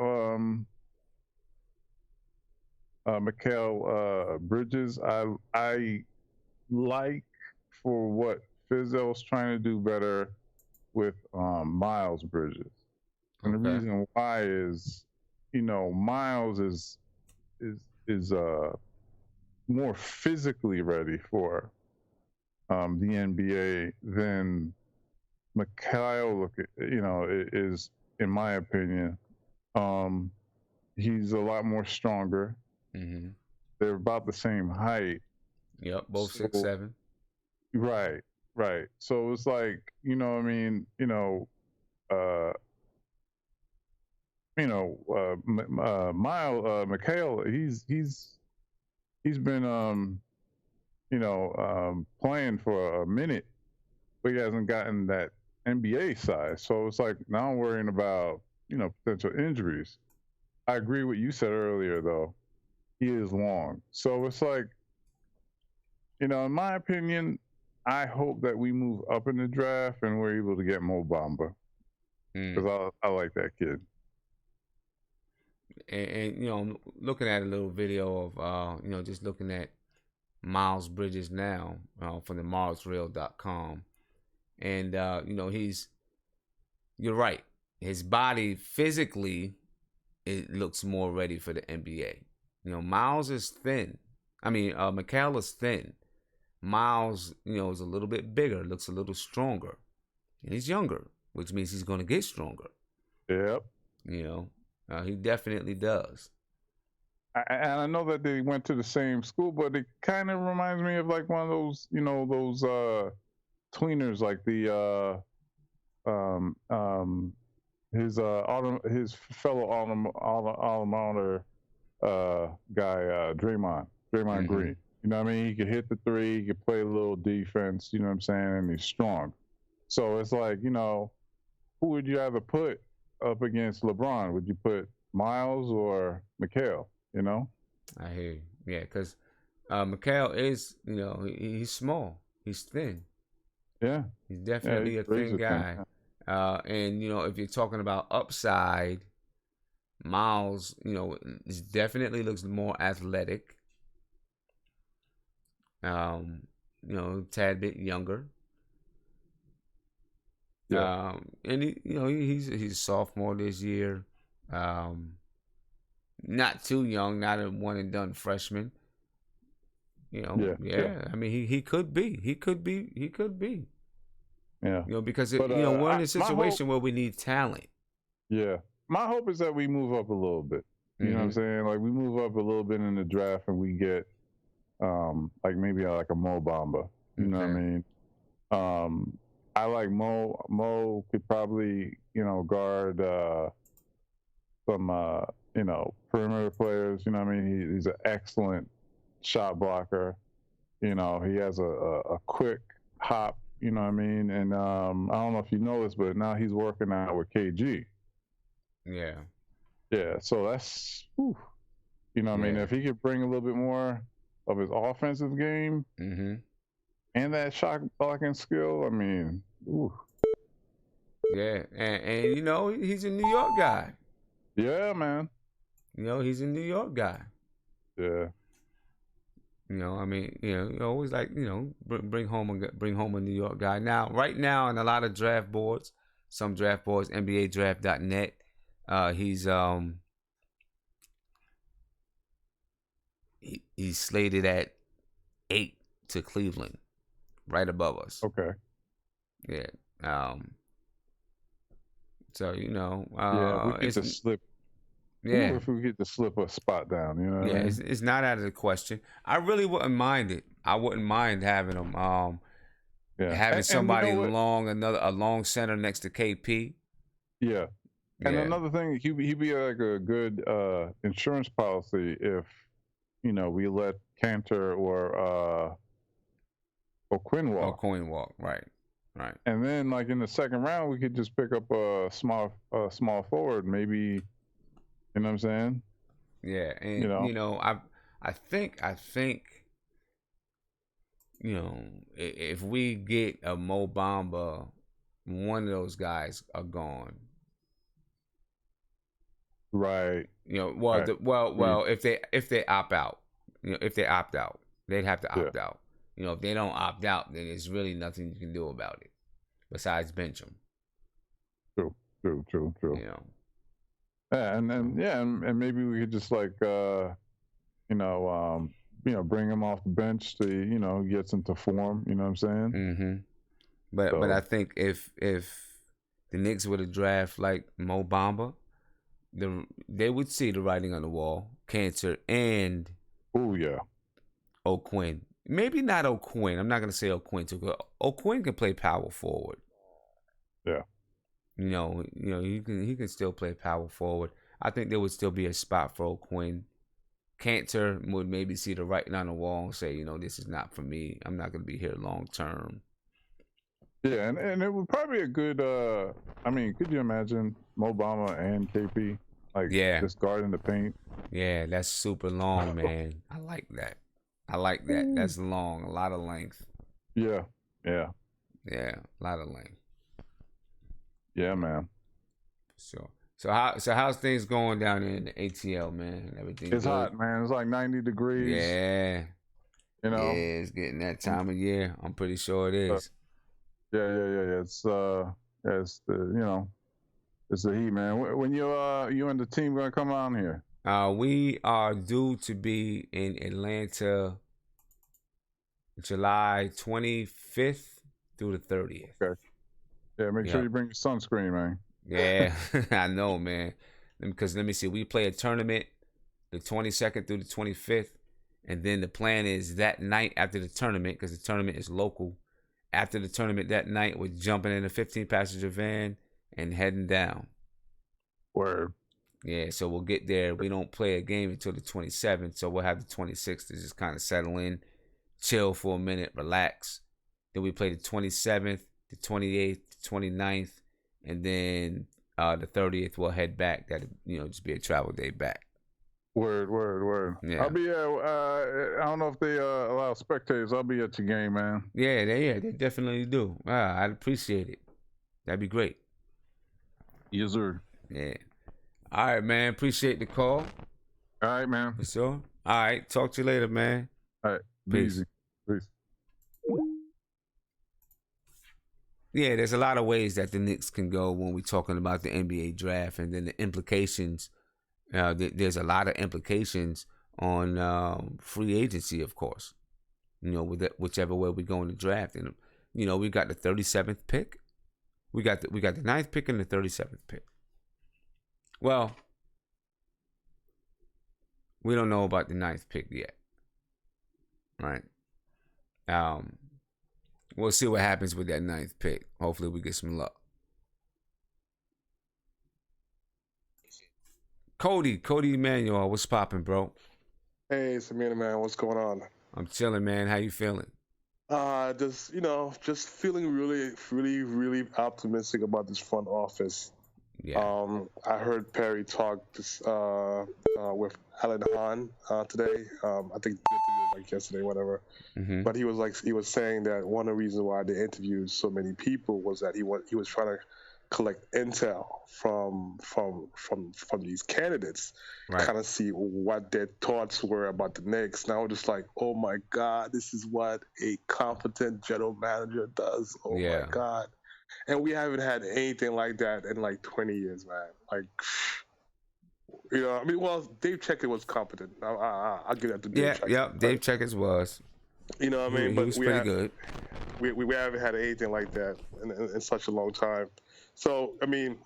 Mikal Bridges. I like for what Fizdale's trying to do better with Miles Bridges. And the reason why is, Miles is more physically ready for the NBA than Mikal, is, in my opinion. He's a lot more stronger. Mm-hmm. They're about the same height. Yep, both 6'7". Right. So it's like, Mikal, he's been playing for a minute, but he hasn't gotten that NBA size. So it's like now I'm worrying about potential injuries. I agree with what you said earlier, though. He is long, so it's like in my opinion, I hope that we move up in the draft and we're able to get Mo Bamba because I like that kid. And I'm looking at a little video of just looking at Miles Bridges now from the MarsReal.com, and you're right. His body physically, it looks more ready for the NBA. Miles is thin. I mean, Mikal is thin. Miles, is a little bit bigger, looks a little stronger, and he's younger, which means he's going to get stronger. Yep. He definitely does. And I know that they went to the same school, but it kind of reminds me of like one of those, those tweeners, like the his fellow alma mater guy, Draymond Green. You know what I mean? He could hit the three, he could play a little defense, you know what I'm saying? And he's strong. So it's like, who would you rather put up against LeBron? Would you put Miles or Mikal? I hear you. Yeah, because Mikal is, he's small. He's thin. Yeah. He's definitely a thin guy. And, if you're talking about upside, Miles, definitely looks more athletic. Tad bit younger. Yeah. And he's a sophomore this year. Not too young, not a one and done freshman. Yeah. I mean, he could be. He could be. Yeah. Because we're in a situation where we need talent. Yeah. My hope is that we move up a little bit. You know what I'm saying? Like we move up a little bit in the draft and we get like maybe like a Mo Bamba. You know what I mean? I like Mo. Mo could probably, guard some perimeter players. You know what I mean? He's an excellent shot blocker. He has a quick hop. You know what I mean? And I don't know if you know this, but now he's working out with KG. Yeah. Yeah. So that's, you know what I mean? If he could bring a little bit more of his offensive game and that shot blocking skill, I mean, Yeah. And he's a New York guy. Yeah, man. He's a New York guy. Yeah. I mean, you always like, bring home a New York guy. Now, right now, in a lot of draft boards, some draft boards, NBADraft.net, he's slated at 8 to Cleveland, right above us. Okay. Yeah. So we get to slip. Yeah. If we get to slip a spot down, you know. What I mean? It's not out of the question. I really wouldn't mind it. I wouldn't mind having him. Having somebody a long center next to KP. Yeah. And another thing, he'd be like a good insurance policy if we let Cantor or Quinn walk. Right. And then like in the second round, we could just pick up a small forward, maybe. You know what I'm saying? Yeah, and I think if we get a Mo Bamba, one of those guys are gone. Right. Well, if they opt out, they'd have to opt out. If they don't opt out, then there's really nothing you can do about it besides bench them. True. Yeah, and maybe we could just like bring him off the bench to get into form. You know what I'm saying? But I think if the Knicks were to draft like Mo Bamba, they would see the writing on the wall. Cantor and O'Quinn. Maybe not O'Quinn. I'm not gonna say O'Quinn too. O'Quinn can play power forward. Yeah. He can still play power forward. I think there would still be a spot for O'Quinn. Cantor would maybe see the writing on the wall and say, this is not for me. I'm not going to be here long term. Yeah, and it would probably be a good. Could you imagine Mo Bamba and KP just guarding the paint? Yeah, that's super long, man. I like that. That's long, a lot of length. Yeah. Yeah, a lot of length. Yeah, man. So how's things going down there in the ATL, man? Everything It's good? hot, man. It's like 90 degrees. Yeah. Yeah, it's getting that time of year. I'm pretty sure it is. Yeah. It's the it's the heat, man. When you and the team gonna come on here? We are due to be in Atlanta July 25th through the 30th. Okay. Yeah, make sure you bring your sunscreen, man. Yeah, I know, man. Because let me see, we play a tournament the 22nd through the 25th, and then the plan is that night after the tournament, because the tournament is local. After the tournament that night, we're jumping in a 15-passenger van and heading down. Word. Yeah, so we'll get there. We don't play a game until the 27th, so we'll have the 26th to just kind of settle in, chill for a minute, relax. Then we play the 27th, the 28th, the 29th, and then the 30th we'll head back. That'll just be a travel day back. Word. Yeah. I'll be I don't know if they allow spectators. I'll be at your game, man. Yeah, they definitely do. I'd appreciate it. That'd be great. Yes, sir. Yeah. All right, man. Appreciate the call. All right, man. For sure. All right. Talk to you later, man. All right. Peace. Peace. Yeah, there's a lot of ways that the Knicks can go when we're talking about the NBA draft, and then the implications. There's a lot of implications on free agency, of course. With whichever way we go in the draft, and we got the 37th pick. We got the 9th pick and the 37th pick. Well, we don't know about the 9th pick yet, right? We'll see what happens with that 9th pick. Hopefully we get some luck. Cody Emmanuel, what's popping, bro? Hey, Samina, man, what's going on? I'm chilling, man. How you feeling? Just feeling really, really, really optimistic about this front office. Yeah. I heard Perry talk with Alan Hahn today. I think like yesterday, whatever. Mm-hmm. But he was saying that one of the reasons why they interviewed so many people was that he was trying to collect intel from these candidates, right. Kind of see what their thoughts were about the Knicks. And I was just like, oh my God, this is what a competent general manager does. Oh yeah. my God. And we haven't had anything like that in like 20 years, man. Dave Checkett was competent. I'll give that to Dave Checkett. Yeah, Dave Checkett was. You know what I mean? He was pretty good. We haven't had anything like that in such a long time. So, I mean,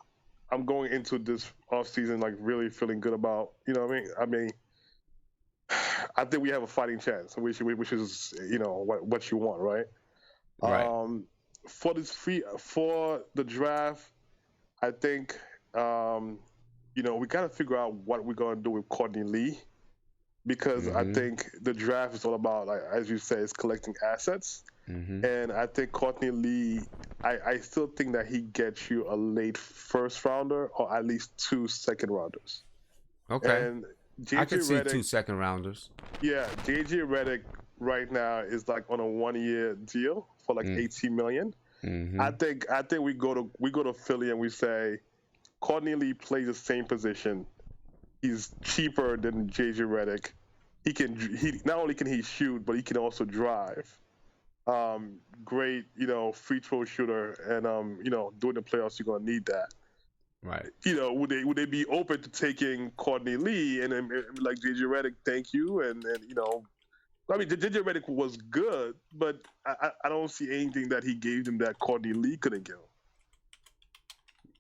I'm going into this offseason like really feeling good about, you know what I mean? I think we have a fighting chance, which is, what you want, right? Right. For the draft, I think, we got to figure out what we're going to do with Courtney Lee, because I think the draft is all about, like, as you say, is collecting assets. Mm-hmm. And I think Courtney Lee, I still think that he gets you a late first rounder or at least 2 second rounders. Okay. And I could see 2 second rounders. Yeah, JJ Redick right now is like on a 1-year deal for like $18 million. Mm-hmm. I think we go to Philly and we say Courtney Lee plays the same position. He's cheaper than JJ Redick. He not only can he shoot, but he can also drive. Great, free throw shooter, and during the playoffs you're gonna need that. Right. Would they be open to taking Courtney Lee and then like JJ Redick, thank you, and JJ Redick was good, but I don't see anything that he gave them that Courtney Lee couldn't give.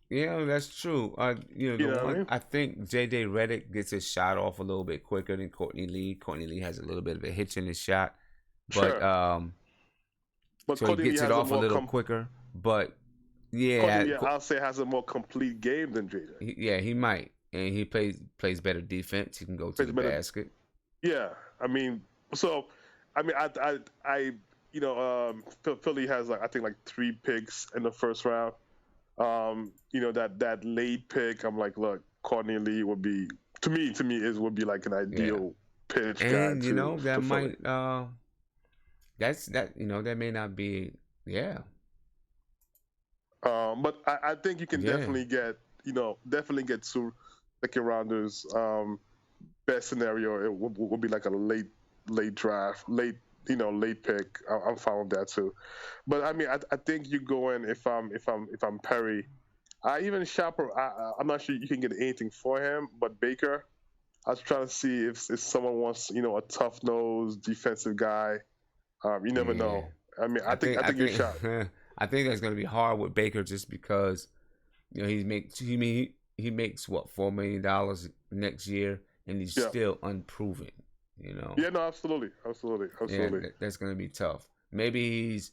Yeah, that's true. I think JJ Redick gets his shot off a little bit quicker than Courtney Lee. Courtney Lee has a little bit of a hitch in his shot, but sure. So he gets it off a little quicker. But yeah, I'll say has a more complete game than JJ. He might, and he plays better defense. He can go to the basket. Yeah, I mean, so, I mean, Philly has like I think like 3 picks in the first round. That late pick, I'm like, look, Courtney Lee would be to me is would be like an Yeah. ideal pitch guy And that to Philly. might that may not be, yeah. But I think you can Yeah. definitely get 2 second rounders. Best scenario it would be like a late draft, late pick. I'm fine with that too. But I mean, I think you go in if I'm Perry. I even shop. I'm not sure you can get anything for him, but Baker. I was trying to see if someone wants a tough nosed defensive guy. You never Yeah. know. I mean, I I think you're think shot. I think that's gonna be hard with Baker just because he makes what $4 million next year and he's Yeah. still unproven. You know. Yeah. No. Absolutely. Yeah, that's gonna be tough. Maybe he's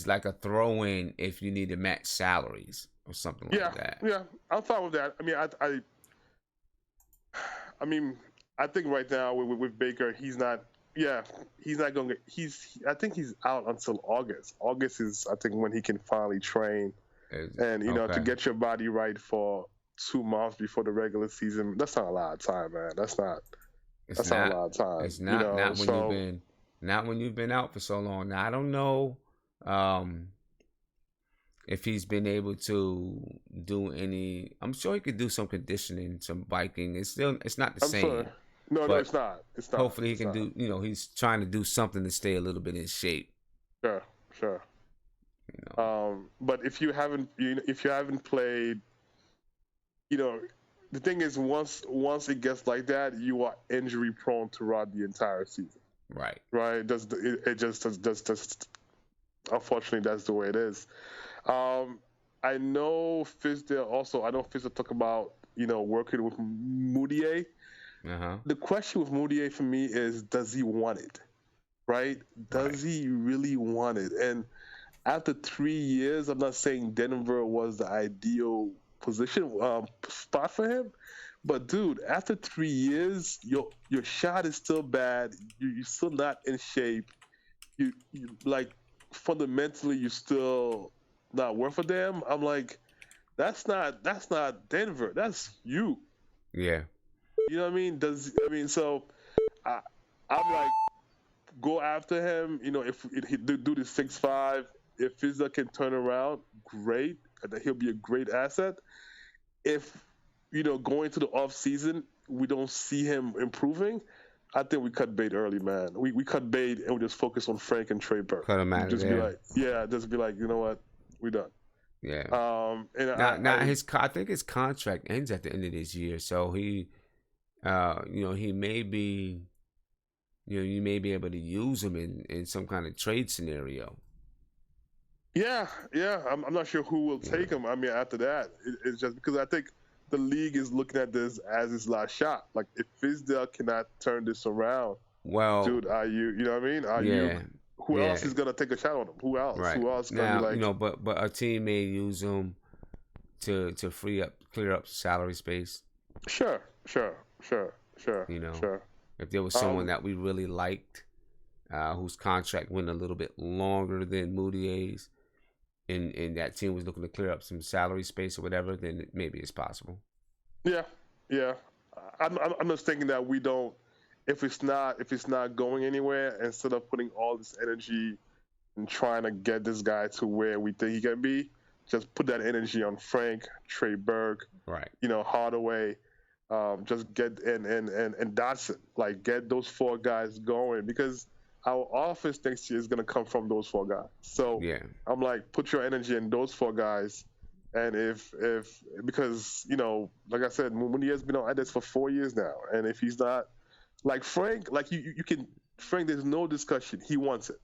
like a throw in if you need to match salaries or something Yeah. like that. Yeah. I'm fine with that. I mean, I mean, I think right now with Baker, he's not. Yeah, he's not going to. I think he's out until August. August is, I think, when he can finally train, and to Okay. get your body right for 2 months before the regular season. That's not a lot of time, man. That's not It's not a not. lot of time. It's not So not when you've been out for so long. Now I don't know if he's been able to do any. I'm sure he could do some conditioning, some biking. It's not the I'm sorry. same. No, But it's not. It's not. hopefully he It's can not. do. He's trying to do something to stay a little bit in shape. Sure. You know. But if you haven't played, you know, the thing is once it gets like that, you are injury prone throughout the entire season, Right. right? It just unfortunately that's the way it is. I know Fizdale also. I know Fizdale talk about working with Mudiay. The question with Mudiay for me is, does he want it? Right? Does he really want it? And after 3 years, I'm not saying Denver was the ideal position spot for him, but dude, after 3 years, your shot is still bad. You're still not in shape. You like fundamentally, you're still not worth a damn. I'm like, that's not Denver. That's you. Yeah. You know what I mean? So I, I'm like, go after him. If he do the 6'5", if Fizdale can turn around, great. That he'll be a great asset. If going to the off season, we don't see him improving, I think we cut bait early, man. We cut bait and we just focus on Frank and Trey Burke. Cut him out of Just be there. like, you know what, we done. Yeah. And I think his contract ends at the end of this year, so he may be, you may be able to use him in some kind of trade scenario. Yeah. I'm not sure who will take him. I mean, after that, it's just because I think the league is looking at this as his last shot. Like, if Fizdale cannot turn this around, Well, dude, you know what I mean? Who else is gonna take a shot on him? Who else? Right. Who else Now, gonna be like? but a team may use him to clear up salary space. Sure. If there was someone that we really liked, whose contract went a little bit longer than Mudiay's, and that team was looking to clear up some salary space or whatever, then maybe it's possible. Yeah. I'm just thinking that we don't. If it's not going anywhere, instead of putting all this energy and trying to get this guy to where we think he can be, just put that energy on Frank, Trey Burke, Right. Hardaway, just get and Dotson, like get those 4 guys going, because our offense next year is gonna come from those 4 guys. So Yeah. I'm like, put your energy in those 4 guys. And if because like I said, Mudiay has been on this for 4 years now, and if he's not like Frank, like you can Frank, there's no discussion. He wants it,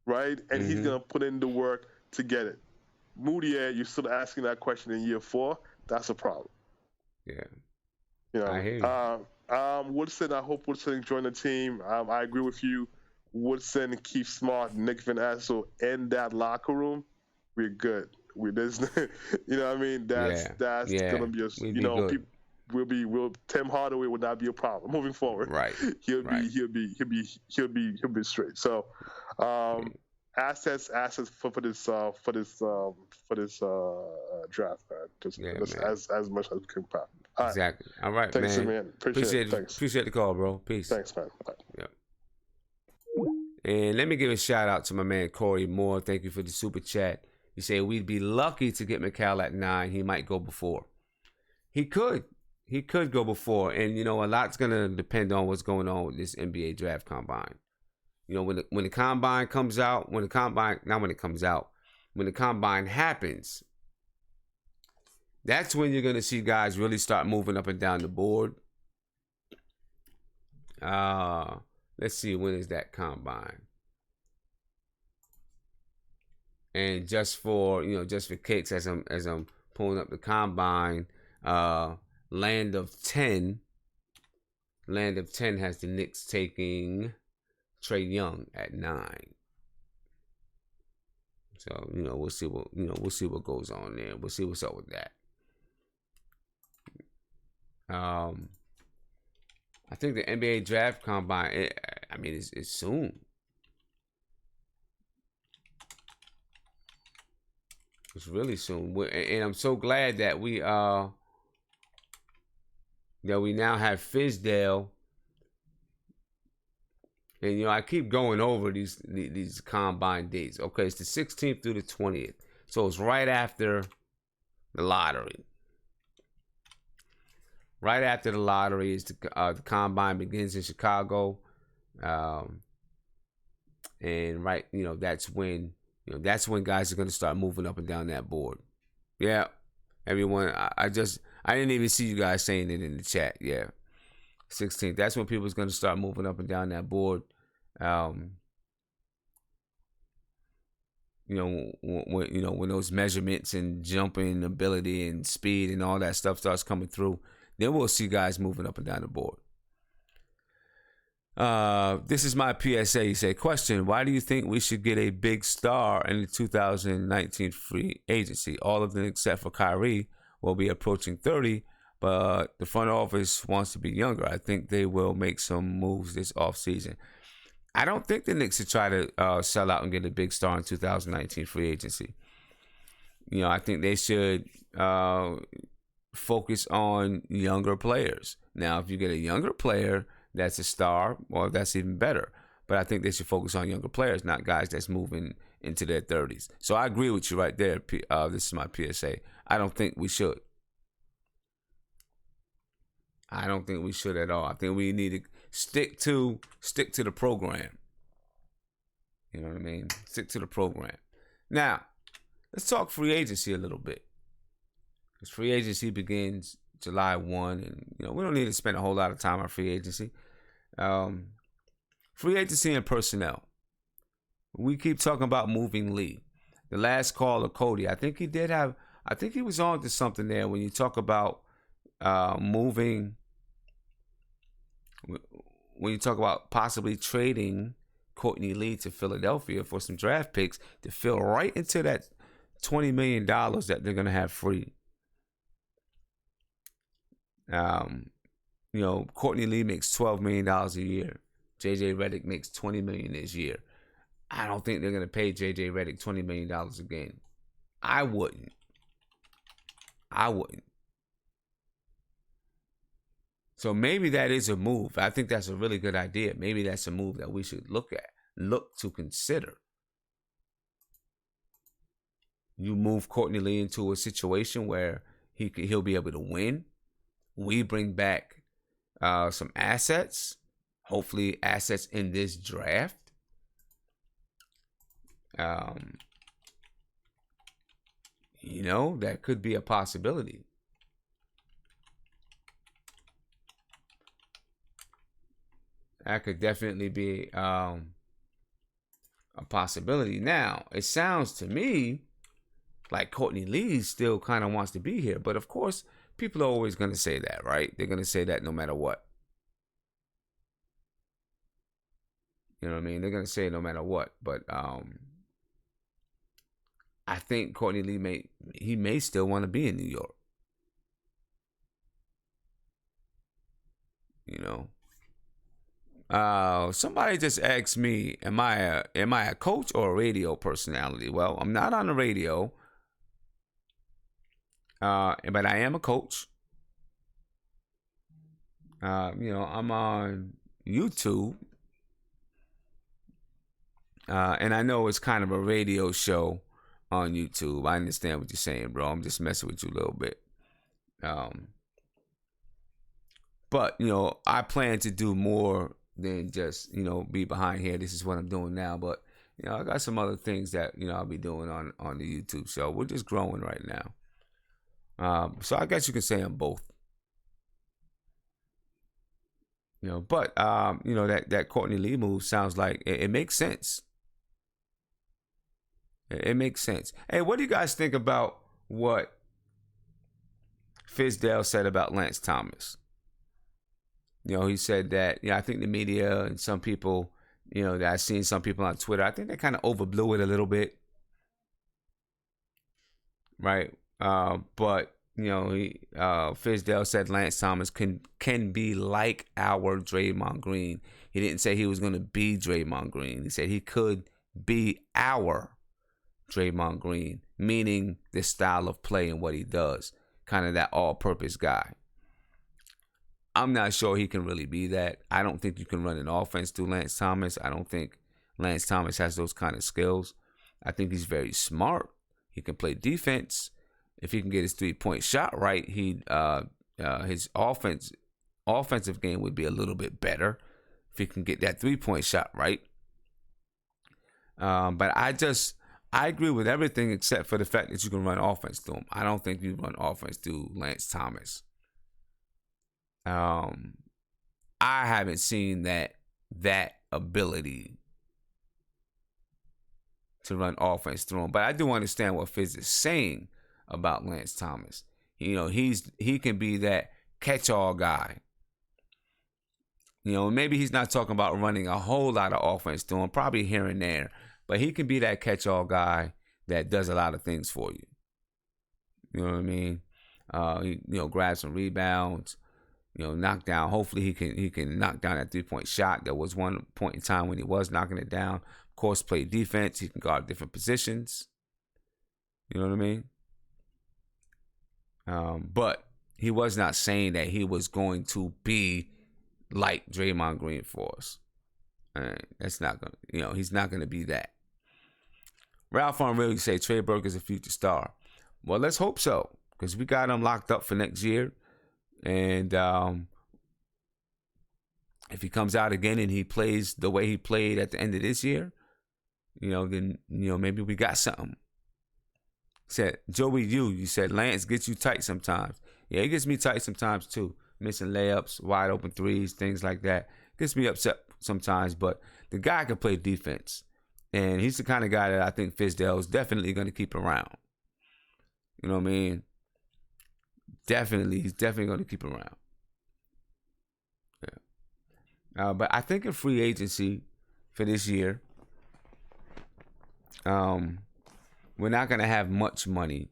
right? And he's gonna put in the work to get it. Mudiay, you're still asking that question in year 4. That's a problem. Yeah. I hear you. Woodson, I hope Woodson join the team. I agree with you. Woodson, Keith Smart, Nick Van Assel in that locker room, we're good. There's, you know what I mean? That's Yeah. gonna be We'd be good. Tim Hardaway would not be a problem moving forward. Right. He'll be straight. So, assets for this draft, man. Just as much as we can. All right. Exactly. All right, Thanks, man. Appreciate it. Thanks. Appreciate the call, bro. Peace. Thanks, man. Bye. Yeah. And let me give a shout out to my man Corey Moore. Thank you for the super chat. He said we'd be lucky to get Mikal at 9. He might go before. He could go before. And, a lot's going to depend on what's going on with this NBA draft combine. When the combine comes out, when the combine happens, that's when you're going to see guys really start moving up and down the board. Let's see, when is that combine? And just for kicks, as I'm pulling up the combine, Land of 10 has the Knicks taking Trae Young at 9. So, we'll see what goes on there. We'll see what's up with that. I think the NBA draft combine, it's soon. It's really soon. And I'm so glad that we now have Fizdale. And I keep going over these combine dates. Okay, it's the 16th through the 20th. So it's right after the lottery. Right after the lottery is the combine begins in Chicago, and that's when guys are going to start moving up and down that board. Yeah, everyone. I didn't even see you guys saying it in the chat. Yeah, 16th. That's when people's going to start moving up and down that board. When those measurements and jumping ability and speed and all that stuff starts coming through. Then we'll see guys moving up and down the board. This is my PSA. He said, question, why do you think we should get a big star in the 2019 free agency? All of them except for Kyrie will be approaching 30, but the front office wants to be younger. I think they will make some moves this offseason. I don't think the Knicks should try to sell out and get a big star in 2019 free agency. I think they should focus on younger players. Now, if you get a younger player that's a star, well, that's even better. But I think they should focus on younger players, not guys that's moving into their 30s. So I agree with you right there. This is my PSA. I don't think we should. I don't think we should at all. I think we need to stick to the program. You know what I mean? Stick to the program. Now, let's talk free agency a little bit. Because free agency begins July 1, and we don't need to spend a whole lot of time on free agency. Free agency and personnel. We keep talking about moving Lee. The last caller, Cody, I think he was on to something there when you talk about moving. When you talk about possibly trading Courtney Lee to Philadelphia for some draft picks to fill right into that $20 million that they're going to have free. Courtney Lee makes $12 million a year. JJ Redick makes $20 million this year. I don't think they're going to pay JJ Redick $20 million again. I wouldn't. So maybe that is a move. I think that's a really good idea. Maybe that's a move that we should look to consider. You move Courtney Lee into a situation where he'll be able to win. We bring back some assets, hopefully assets in this draft. That could be a possibility. That could definitely be a possibility. Now, it sounds to me like Courtney Lee still kind of wants to be here. But of course, people are always going to say that, right? They're going to say that no matter what. You know what I mean? They're going to say it no matter what. But I think Courtney Lee may still want to be in New York. You know. Somebody just asked me, am I a coach or a radio personality? Well, I'm not on the radio, but I am a coach. I'm on YouTube, and I know it's kind of a radio show on YouTube. I understand what you're saying, bro. I'm just messing with you a little bit. But I plan to do more than just be behind here. This is what I'm doing now, but I got some other things that I'll be doing on the YouTube show. We're just growing right now, so I guess you can say I'm both. But that Courtney Lee move sounds like it makes sense. It makes sense. Hey, what do you guys think about what Fizdale said about Lance Thomas? He said that, I think the media and some people, that I've seen some people on Twitter, I think they kind of overblew it a little bit. Right? But, Fizdale said Lance Thomas can be like our Draymond Green. He didn't say he was going to be Draymond Green. He said he could be our Draymond Green, meaning the style of play and what he does. Kind of that all-purpose guy. I'm not sure he can really be that. I don't think you can run an offense through Lance Thomas. I don't think Lance Thomas has those kind of skills. I think he's very smart. He can play defense. If he can get his 3-point shot right, his offensive game would be a little bit better if he can get that 3-point shot right. But I agree with everything except for the fact that you can run offense through him. I don't think you run offense through Lance Thomas. I haven't seen that ability to run offense through him, but I do understand what Fizz is saying about Lance Thomas. He can be that catch-all guy. Maybe he's not talking about running a whole lot of offense through him, probably here and there, but he can be that catch-all guy that does a lot of things for you. You know what I mean? He grab some rebounds. Knock down. Hopefully he can knock down that 3-point shot. There was one point in time when he was knocking it down. Of course, play defense. He can guard different positions. You know what I mean? But he was not saying that he was going to be like Draymond Green for us. That's not gonna. He's not gonna be that. Ralph on really say Trey Burke is a future star. Well, let's hope so, because we got him locked up for next year. And if he comes out again and he plays the way he played at the end of this year, then maybe we got something. Said Joey, you said Lance gets you tight sometimes. Yeah, he gets me tight sometimes too. Missing layups, wide open threes, things like that. Gets me upset sometimes, but the guy can play defense. And he's the kind of guy that I think Fizdale is definitely going to keep around. You know what I mean? He's definitely going to keep around. Yeah. But I think in free agency for this year, we're not going to have much money.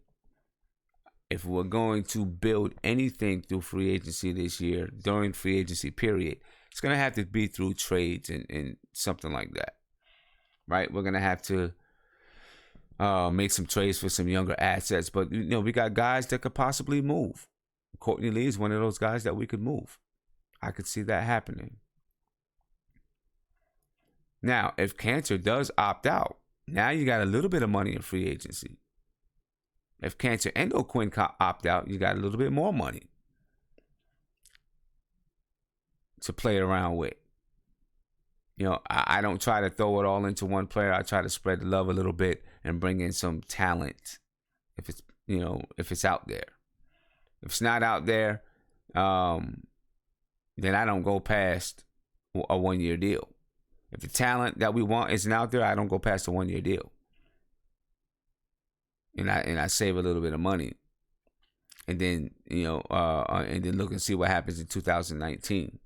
If we're going to build anything through free agency this year, during free agency period, it's going to have to be through trades and something like that. Right? We're going to have to make some trades for some younger assets. But, we got guys that could possibly move. Courtney Lee is one of those guys that we could move. I could see that happening. Now, if Cantor does opt out, now you got a little bit of money in free agency. If Cantor and O'Quinn opt out, you got a little bit more money to play around with. I don't try to throw it all into one player. I try to spread the love a little bit and bring in some talent if it's out there. If it's not out there, then I don't go past a 1-year deal. If the talent that we want isn't out there, I don't go past a 1-year deal. And I save a little bit of money. And then, and then look and see what happens in 2019.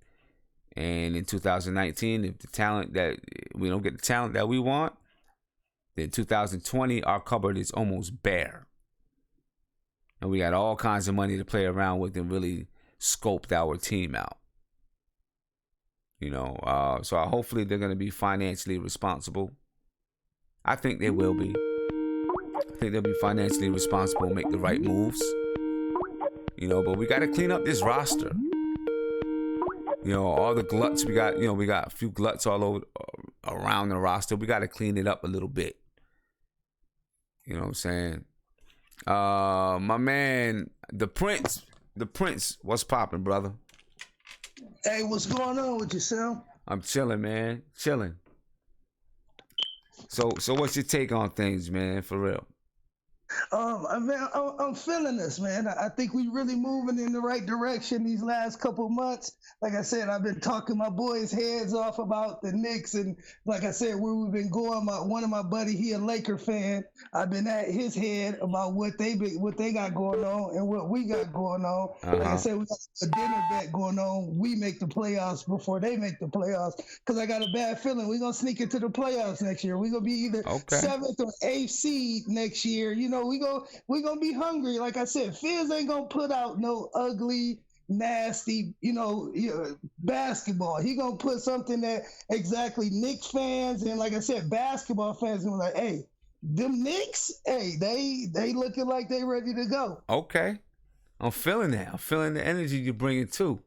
And in 2019, if the talent that we don't get the talent that we want, then 2020, our cupboard is almost bare. And we got all kinds of money to play around with and really scoped our team out. So hopefully they're going to be financially responsible. I think they will be. I think they'll be financially responsible and make the right moves. But we got to clean up this roster. All the gluts we got. We got a few gluts all over around the roster. We got to clean it up a little bit. You know what I'm saying? My man, the Prince, what's popping, brother? Hey, what's going on with you, Sam? I'm chilling, man. Chilling. So what's your take on things, man, for real? I'm feeling this, man. I think we really moving in the right direction these last couple months. Like I said, I've been talking my boys' heads off about the Knicks, and like I said, where we've been going. One of my buddy, he a Laker fan. I've been at his head about what they got going on and what we got going on. Like I said, we got a dinner bet going on. We make the playoffs before they make the playoffs, because I got a bad feeling we're gonna sneak into the playoffs next year. We're gonna be either 7th or 8th seed next year. We gonna be hungry. Like I said, Fizz ain't gonna put out no ugly, nasty, basketball. He gonna put something that exactly Knicks fans and, like I said, basketball fans gonna be like, hey, them Knicks, hey, they looking like they ready to go. Okay, I'm feeling that. I'm feeling the energy you're bringing too.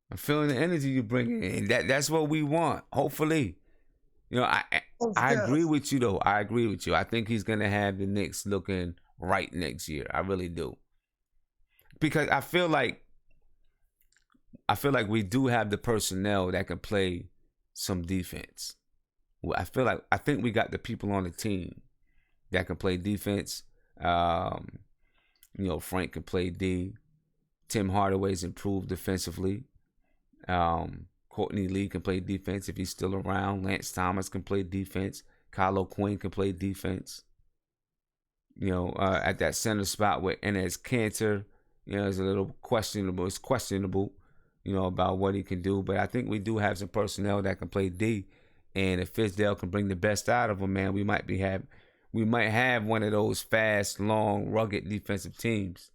I'm feeling the energy you're bringing, and that's what we want. Hopefully. I agree with you, though. I agree with you. I think he's going to have the Knicks looking right next year. I really do. Because I feel like we do have the personnel that can play some defense. I think we got the people on the team that can play defense. Frank can play D. Tim Hardaway's improved defensively. Courtney Lee can play defense if he's still around. Lance Thomas can play defense. Kyle O'Quinn can play defense. At that center spot with Enes Kanter, is a little questionable. It's questionable, about what he can do. But I think we do have some personnel that can play D. And if Fizdale can bring the best out of him, man, we might have one of those fast, long, rugged defensive teams.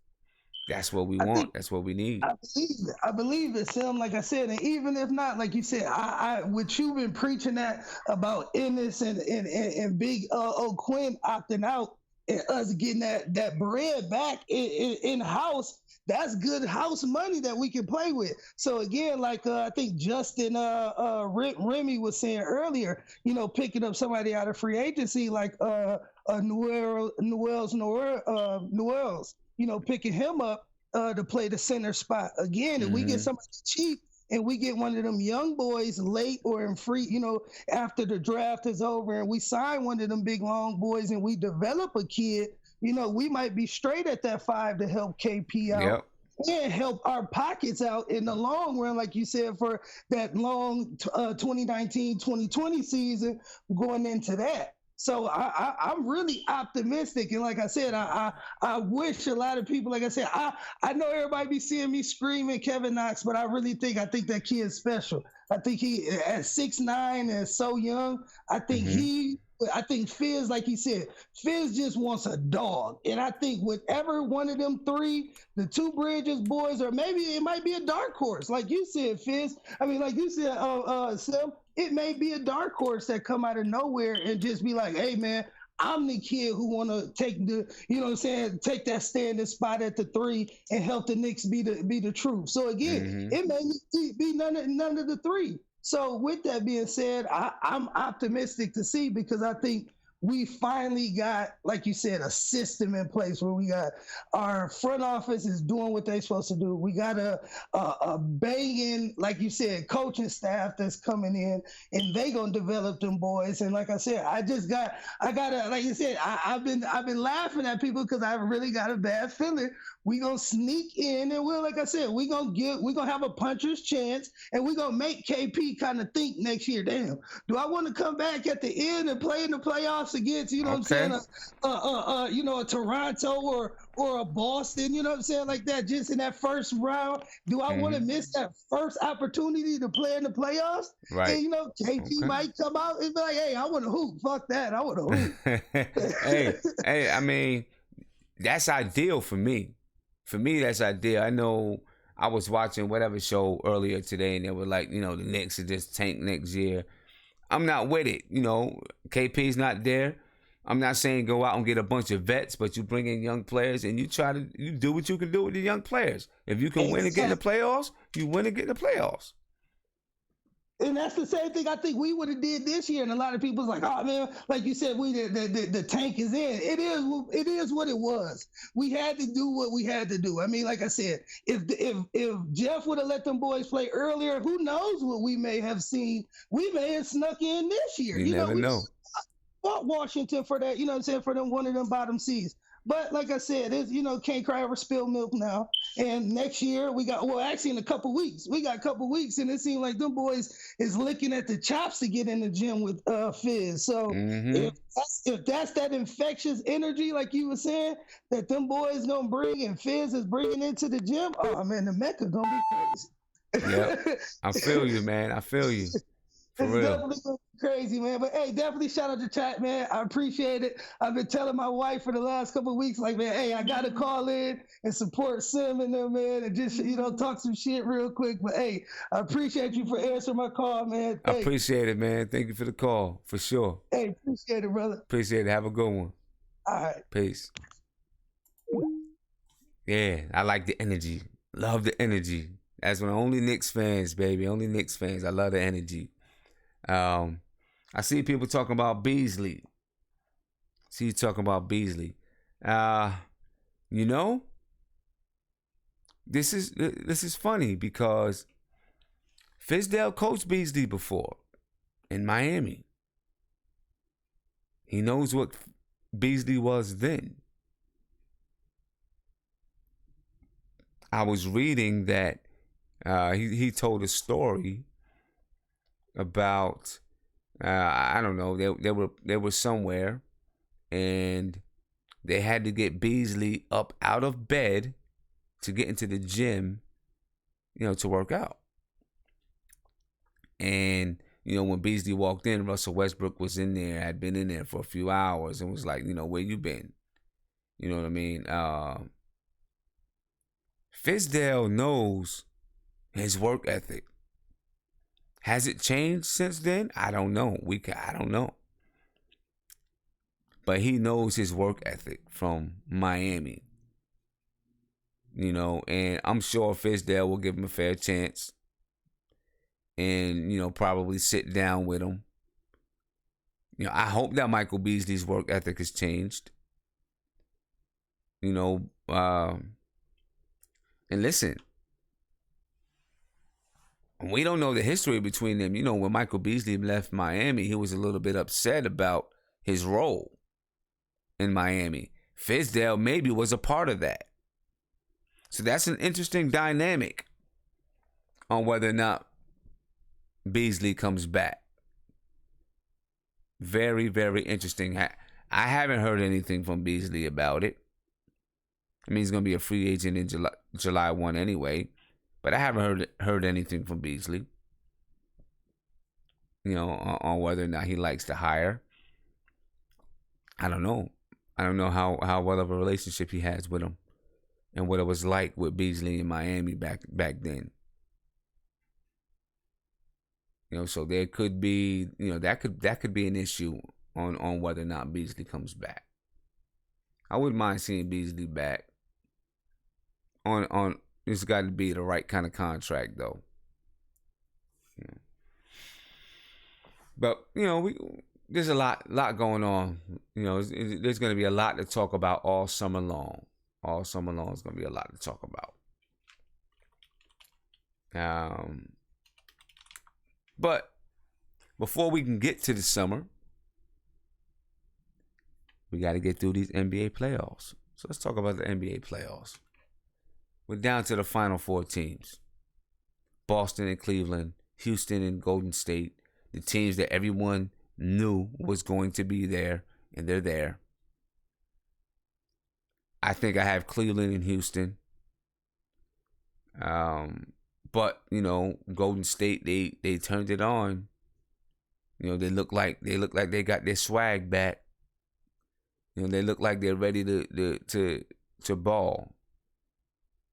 That's what we want. That's what we need. I believe it, Sam. Like I said, and even if not, like you said, I what you've been preaching that about Ennis and Big O'Quinn opting out and us getting that bread back in house. That's good house money that we can play with. So again, like I think Justin Remy was saying earlier, picking up somebody out of free agency like Noels, picking him up to play the center spot again. And we get somebody cheap and we get one of them young boys late or in free, after the draft is over, and we sign one of them big long boys and we develop a kid, we might be straight at that 5 to help KP out. Yep. And help our pockets out in the long run, like you said, for that long 2019-2020 season going into that. So I'm really optimistic, and like I said, I wish a lot of people, like I said, I know everybody be seeing me screaming Kevin Knox, but I think that kid is special. I think he at 6'9" and so young. I think Fizz, like he said, Fizz just wants a dog, and I think whatever one of them three, the two Bridges boys, or maybe it might be a dark horse, like you said, Fizz. I mean, like you said, Sim. It may be a dark horse that come out of nowhere and just be like, hey, man, I'm the kid who want to take take that standing spot at the 3 and help the Knicks be the truth. So again, it may be none of the 3. So with that being said, I'm optimistic to see, because I think we finally got, like you said, a system in place where we got our front office is doing what they're supposed to do. We got a banging, like you said, coaching staff that's coming in, and they gonna develop them boys. And like I said, like you said, I've been laughing at people because I really got a bad feeling. We gonna sneak in, and like I said, we gonna have a puncher's chance, and we gonna make KP kind of think next year, damn, do I want to come back at the end and play in the playoffs against, what I'm saying, a Toronto or a Boston, what I'm saying, like that, just in that first round? Do I want to miss that first opportunity to play in the playoffs? Right. And, KP might come out and be like, hey, I want to hoop. Fuck that. I want to hoop. hey, I mean, that's ideal for me. For me, that's ideal. I know I was watching whatever show earlier today, and they were like, the Knicks are just tank next year. I'm not with it. KP's not there. I'm not saying go out and get a bunch of vets, but you bring in young players and you do what you can do with the young players. If you can win and get in the playoffs, you win and get in the playoffs. And that's the same thing I think we would have did this year. And a lot of people's like, oh man, like you said, the tank is in. It is what it was. We had to do what we had to do. I mean, like I said, if Jeff would have let them boys play earlier, who knows what we may have seen? We may have snuck in this year. You never know. Fought Washington for that, for them one of them bottom seeds. But like I said, it's, can't cry over spilled milk now. And next year actually in a couple weeks, we got a couple weeks, and it seems like them boys is licking at the chops to get in the gym with Fizz. So if that's that infectious energy, like you were saying, that them boys gonna bring and Fizz is bringing into the gym, oh man, the Mecca gonna be crazy. Yeah, I feel you, man. I feel you. For it's real. Definitely gonna be crazy, man. But hey, definitely shout out to chat, man. I appreciate it. I've been telling my wife for the last couple of weeks, like, man, hey, I gotta call in and support Sim and them, man, and just talk some shit real quick. But hey, I appreciate you for answering my call, man. I appreciate it, man. Thank you for the call, for sure. Hey, appreciate it, brother. Appreciate it. Have a good one. All right. Peace. Yeah, I like the energy. Love the energy. That's when only Knicks fans, baby. Only Knicks fans. I love the energy. I see people talking about Beasley. This is funny because Fizdale coached Beasley before in Miami. He knows what Beasley was then. I was reading that he told a story about I don't know, they were somewhere and they had to get Beasley up out of bed to get into the gym, to work out. And when Beasley walked in, Russell Westbrook was in there, had been in there for a few hours, and was like, where you been? You know what I mean? Fizdale knows his work ethic. Has it changed since then? I don't know. I don't know. But he knows his work ethic from Miami. And I'm sure Fizdale will give him a fair chance. And, probably sit down with him. I hope that Michael Beasley's work ethic has changed. And listen, we don't know the history between them. When Michael Beasley left Miami, he was a little bit upset about his role in Miami. Fizdale maybe was a part of that. So that's an interesting dynamic on whether or not Beasley comes back. Very, very interesting. I haven't heard anything from Beasley about it. I mean, he's going to be a free agent in July 1 anyway. But I haven't heard anything from Beasley, on whether or not he likes to hire. I don't know. I don't know how well of a relationship he has with him and what it was like with Beasley in Miami back then. So there could be, that could be an issue on whether or not Beasley comes back. I wouldn't mind seeing Beasley back on it's got to be the right kind of contract, though. But there's a lot going on. There's going to be a lot to talk about all summer long. All summer long is going to be a lot to talk about. But before we can get to the summer, we got to get through these NBA playoffs. So let's talk about the NBA playoffs. We're down to the final four teams. Boston and Cleveland, Houston and Golden State. The teams that everyone knew was going to be there, and they're there. I think I have Cleveland and Houston. But, Golden State, they turned it on. They look like they got their swag back. They look like they're ready to ball.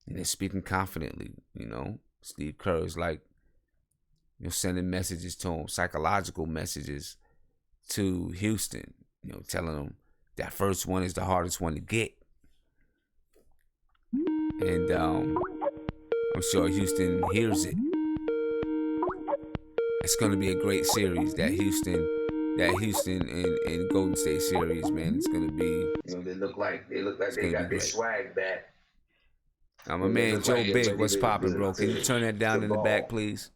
and they're speaking confidently. Steve Kerr is like, sending messages to him, psychological messages to Houston, telling them that first one is the hardest one to get. And I'm sure Houston hears it. It's going to be a great series, that Houston and Golden State series, man. It's going to be. They look like they got their swag back. My man Joe Big, what's popping, bro? Can you turn that down in the back, please?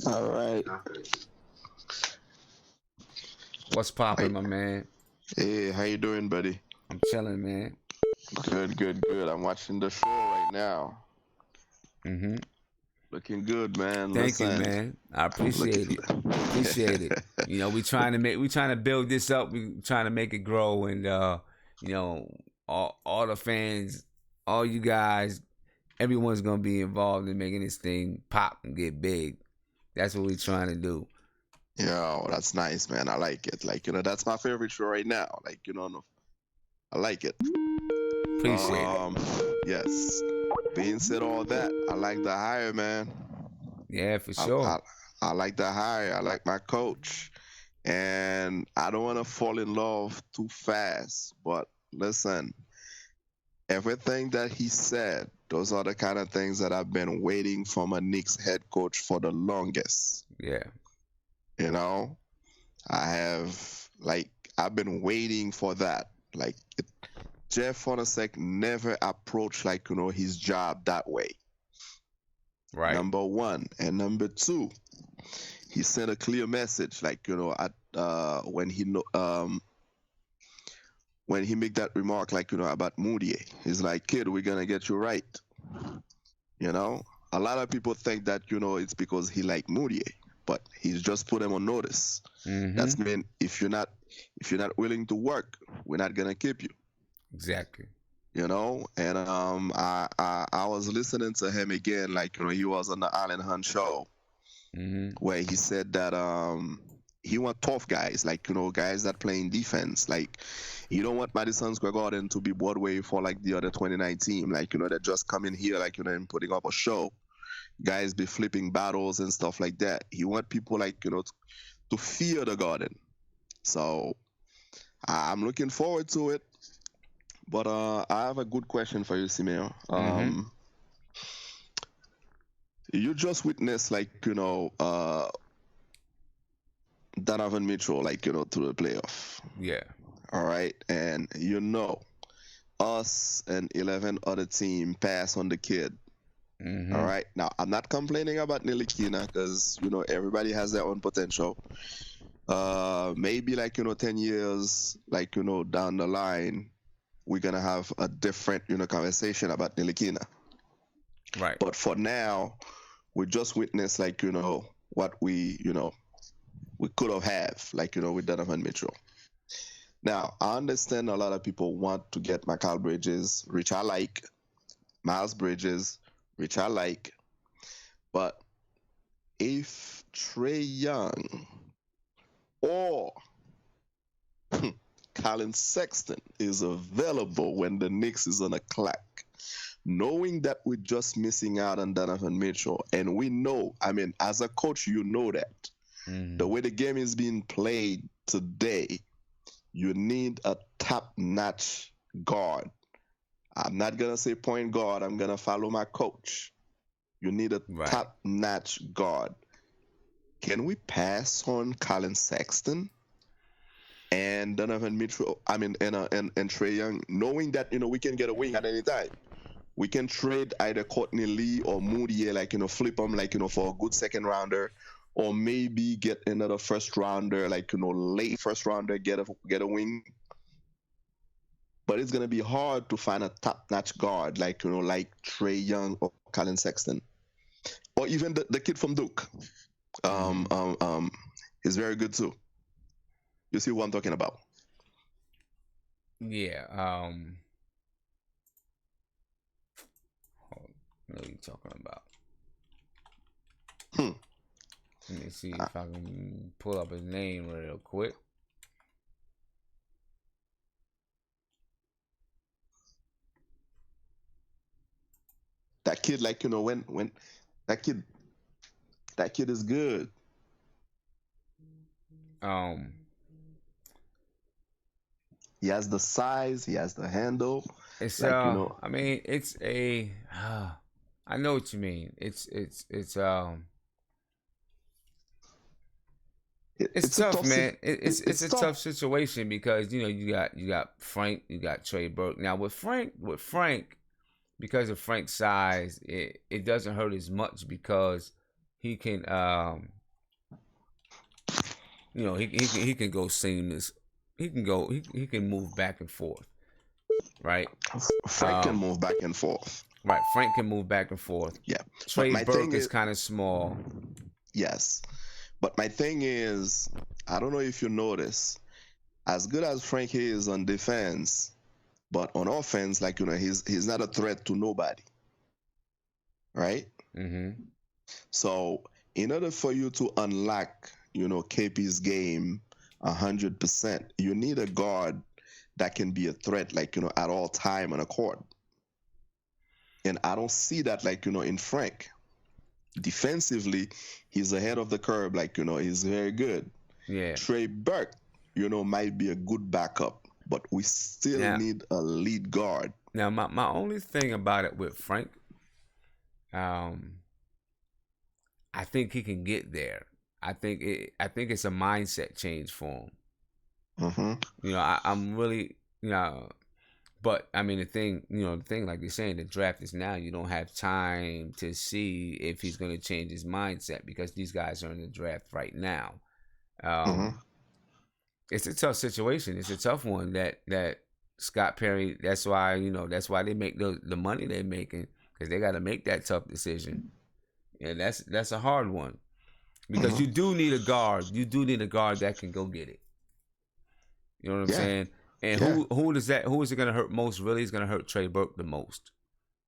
All right. What's popping, my man? Hey, how you doing, buddy? I'm chilling, man. Good. I'm watching the show right now. Mm-hmm. Looking good, man. Thank you, man. I appreciate it. We trying to build this up. We trying to make it grow, and all the fans, all you guys, everyone's gonna be involved in making this thing pop and get big. That's what we're trying to do. Yeah, that's nice, man. I like it. That's my favorite show right now. I like it. Appreciate it. Yes. Being said all that, I like the hire, man. Yeah, for sure. I like the hire. I like my coach. And I don't want to fall in love too fast. But listen, everything that he said, those are the kind of things that I've been waiting from a Knicks head coach for the longest. Yeah. I've been waiting for that. Jeff Hornacek never approached his job that way. Right. Number one. And number two, he sent a clear message, when he made that remark, about Mudiay. He's like, kid, we're gonna get you right. A lot of people think that, it's because he liked Mudiay, but he's just put him on notice. Mm-hmm. That's mean if you're not willing to work, we're not gonna keep you. Exactly. And I was listening to him again, he was on the Alan Hunt show, mm-hmm. where he said that he want tough guys, guys that playing defense. You don't want Madison Square Garden to be Broadway for the other 29 team, that just come in here, and putting up a show. Guys be flipping battles and stuff like that. He want people to fear the Garden. So I'm looking forward to it. But I have a good question for you, Simeon. You just witnessed, Donovan Mitchell, through the playoff. Yeah. All right. And us and 11 other team pass on the kid. Mm-hmm. All right. Now, I'm not complaining about Nilikina because, everybody has their own potential. Maybe 10 years, down the line, we're going to have a different, conversation about Nilikina. Right. But for now, we just witnessed, what we could have had, with Donovan Mitchell. Now, I understand a lot of people want to get Mikal Bridges, which I like, Miles Bridges, which I like. But if Trae Young or Colin Sexton is available when the Knicks is on a clock, knowing that we're just missing out on Donovan Mitchell, and we know, as a coach, that the way the game is being played today, you need a top-notch guard. I'm not going to say point guard. I'm going to follow my coach. You need a top-notch guard. Can we pass on Colin Sexton and Donovan Mitchell, and Trae Young, knowing that, we can get a wing at any time? We can trade either Courtney Lee or Mudiay, flip them, for a good second rounder, or maybe get another first rounder, late first rounder, get a wing. But it's gonna be hard to find a top-notch guard, like Trae Young or Colin Sexton, or even the kid from Duke. Is very good too. You see what I'm talking about? Yeah. What are you talking about? Let me see if I can pull up his name real quick. That kid, like, you know, when that kid is good. He has the size, he has the handle. It's like, you know, I mean, it's a I know what you mean. It's it's tough, a man. It's a tough. tough situation because you got Frank, you got Trey Burke. Now with Frank, because of Frank's size, it doesn't hurt as much because he can he can go seamless. He can move back and forth. Right? Frank can move back and forth. Right, Frank can move back and forth. Yeah. Trey Burke is kind of small. Yes. But my thing is, I don't know if you notice, as good as Frank is on defense, but on offense, like, you know, he's not a threat to nobody. Right? Mm-hmm. So in order for you to unlock, you know, KP's game 100%, you need a guard that can be a threat, like, you know, at all time on a court. And I don't see that, like, you know, in Frank. Defensively, he's ahead of the curve, like, you know, he's very good. Yeah. Trey Burke, you know, might be a good backup, but we still need a lead guard. Now, my only thing about it with Frank, I think he can get there. I think it's a mindset change for him. Mm-hmm. You know, I'm really, you know, but I mean the thing like you're saying, the draft is now. You don't have time to see if he's going to change his mindset because these guys are in the draft right now. It's a tough situation. It's a tough one that Scott Perry. That's why they make the money they're making, because they got to make that tough decision. And that's a hard one because you do need a guard. You do need a guard that can go get it. You know what I'm saying? And who is it going to hurt most? Really, it's going to hurt Trey Burke the most.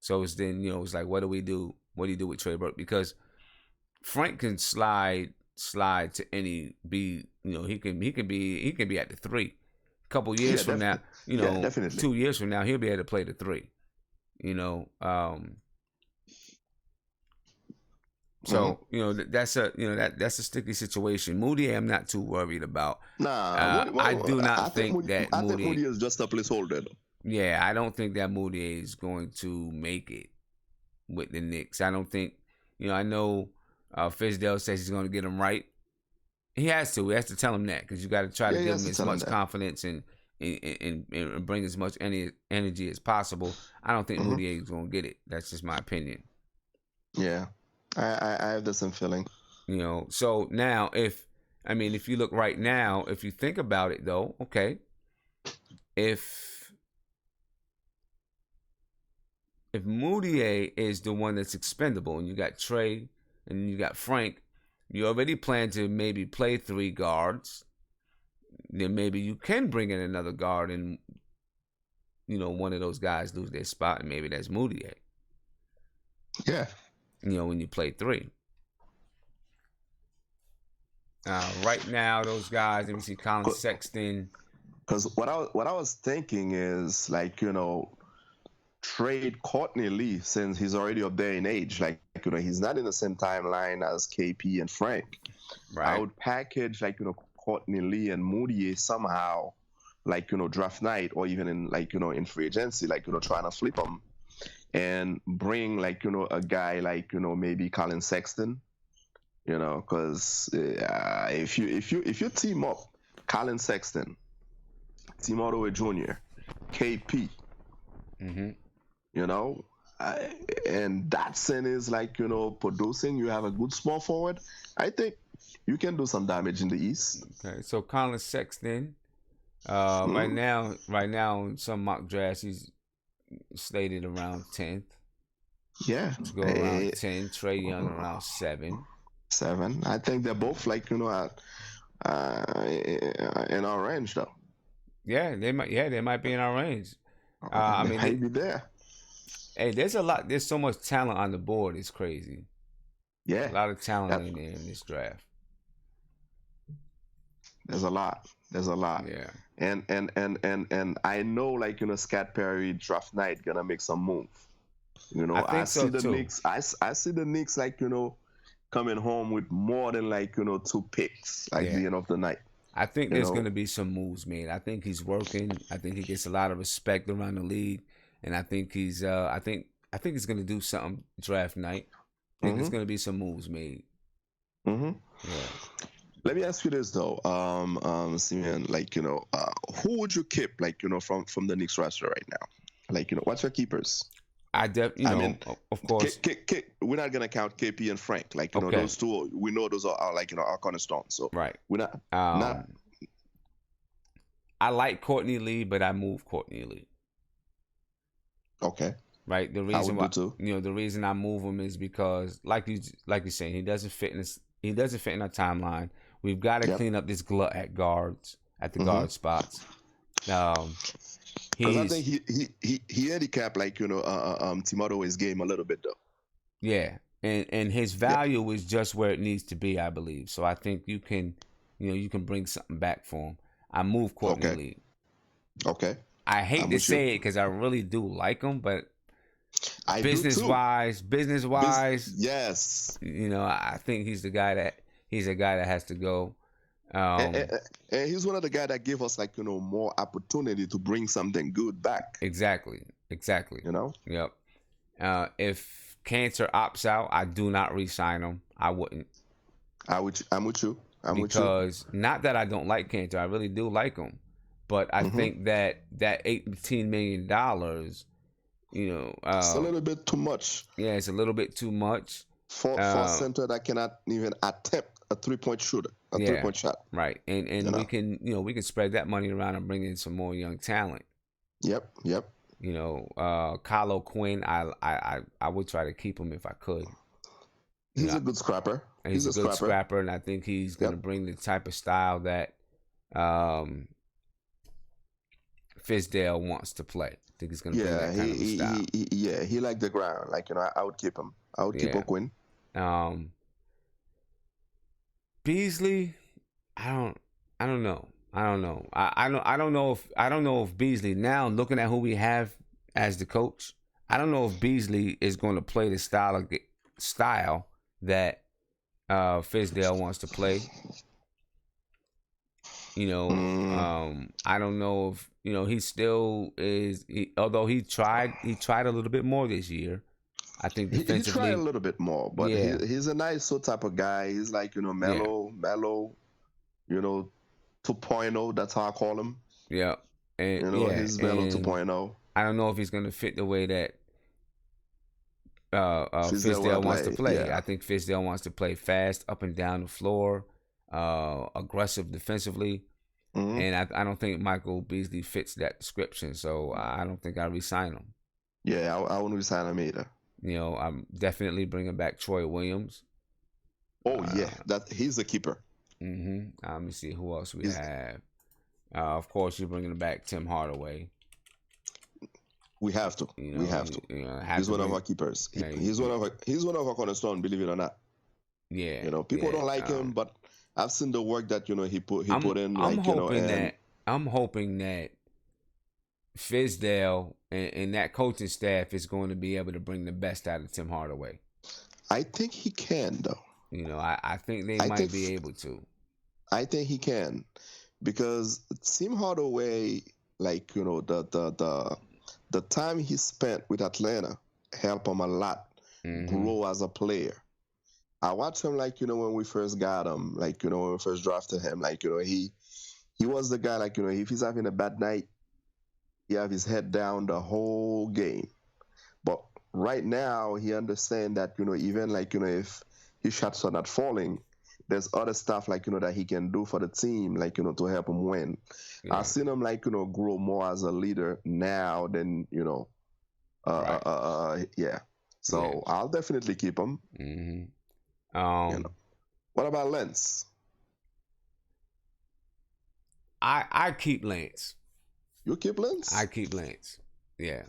So it's then, you know, it's like, what do we do? What do you do with Trey Burke? Because Frank can slide to any be. You know, he can be at the 3. A couple years from now, you know, definitely. 2 years from now, he'll be able to play the 3. You know, so you know that's a sticky situation. Mudiay, I'm not too worried about. I do not think that Mudiay is just a placeholder. Yeah, I don't think that Mudiay is going to make it with the Knicks. I don't think. You know, I know Fizdale says he's going to get him right. He has to. He has to tell him that, because you got to try to give him as much confidence and bring as much energy as possible. I don't think Mudiay is going to get it. That's just my opinion. Yeah. I have the same feeling. You know, so now if you look right now, if you think about it though, okay, if Mudiay is the one that's expendable and you got Trey and you got Frank, you already plan to maybe play 3 guards, then maybe you can bring in another guard and, you know, one of those guys lose their spot, and maybe that's Mudiay. Yeah. You know, when you play 3. Right now, those guys, let me see, Colin Sexton. Because what I was thinking is, like, you know, trade Courtney Lee, since he's already up there in age. Like, you know, he's not in the same timeline as KP and Frank. Right. I would package, like, you know, Courtney Lee and Mudiay somehow, like, you know, draft night, or even in, like, you know, in free agency, like, you know, trying to flip them. And bring, like, you know, a guy like, you know, maybe Colin Sexton, you know, because if you team up Colin Sexton, Tim Hardaway Jr., KP, you know, and Datsun is, like, you know, producing, you have a good small forward, I think you can do some damage in the East. Okay, so Colin Sexton, right now in some mock drafts, he's slated around 10th. Yeah. To go around 10. Trey Young around 7. 7. I think they're both, like, you know, in our range though. Yeah, they might be in our range. I mean, maybe there. Hey, there's so much talent on the board, it's crazy. Yeah. A lot of talent in there in this draft. There's a lot. Yeah. And I know, like, you know, Scott Perry draft night gonna make some move. You know, I I think so see the too. Knicks. I see the Knicks like coming home with more than like 2 picks at the end of the night. I think You there's know? going to be some moves made. I think he's working. I think he gets a lot of respect around the league, and I think he's. I think he's going to do something draft night. I think there's going to be some moves made. Mm-hmm. Yeah. Let me ask you this though, Simeon. Like who would you keep like from the Knicks roster right now? Like what's your keepers? I mean, of course. We're not gonna count KP and Frank. Like those two, we know those are like our cornerstones. So right, we're not. I like Courtney Lee, but I move Courtney Lee. Okay. Right. The reason why the reason I move him is because, like you're saying, he doesn't fit in our timeline. We've got to clean up this glut at the guard spots. Because I think he handicapped like Tim Hardaway's game a little bit though. Yeah, and his value is just where it needs to be, I believe. So I think you can bring something back for him. I move Courtney Lee. Okay. I hate to say it because I really do like him, but business wise, yes. I think he's a guy that has to go. And he's one of the guys that give us like more opportunity to bring something good back. Exactly. Yep. If Cantor opts out, I do not re-sign him. I wouldn't. I'm with you. Because not that I don't like Cantor, I really do like him, but I think that $18 million, it's a little bit too much. Yeah, it's a little bit too much for a center that cannot even attempt a 3-point shooter, 3-point shot. Right, and we can spread that money around and bring in some more young talent. Yep. Kylo Quinn, I would try to keep him if I could. He's a good scrapper. He's a good scrapper, and I think he's going to bring the type of style that Fizdale wants to play. I think he's going to bring that kind of style. He liked the ground. Like I would keep him. I would keep O'Quinn. Beasley, I don't know. I don't know if Beasley, now looking at who we have as the coach, I don't know if Beasley is going to play the style that Fizdale wants to play. I don't know if he still is. Although he tried a little bit more this year. I think defensively he tried a little bit more, but he's a nice type of guy. He's like mellow, 2.0. That's how I call him. Yeah, and he's mellow 2.0. I don't know if he's gonna fit the way that Fizdale wants to play. Yeah. I think Fizdale wants to play fast, up and down the floor, aggressive defensively, and I don't think Michael Beasley fits that description. So I don't think I'll re-sign him. Yeah, I wouldn't re-sign him either. I'm definitely bringing back Troy Williams. Oh yeah, he's the keeper. Let me see who else we have. Of course, you're bringing back Tim Hardaway. We have to. He's one of our keepers. He's one of our cornerstone. Believe it or not. Yeah. People don't like him, but I've seen the work that he put in. I'm hoping that Fizdale and that coaching staff is going to be able to bring the best out of Tim Hardaway. I think he can, though. I think they might be able to. I think he can, because Tim Hardaway, like the time he spent with Atlanta helped him a lot grow as a player. I watched him when we first got him, when we first drafted him, he was the guy, if he's having a bad night, he have his head down the whole game. But right now he understands that, even if his shots are not falling, there's other stuff that he can do for the team, to help him win. Yeah. I've seen him grow more as a leader now than yeah. So I'll definitely keep him. What about Lance? I keep Lance. You keep Lance? I keep Lance. Yeah,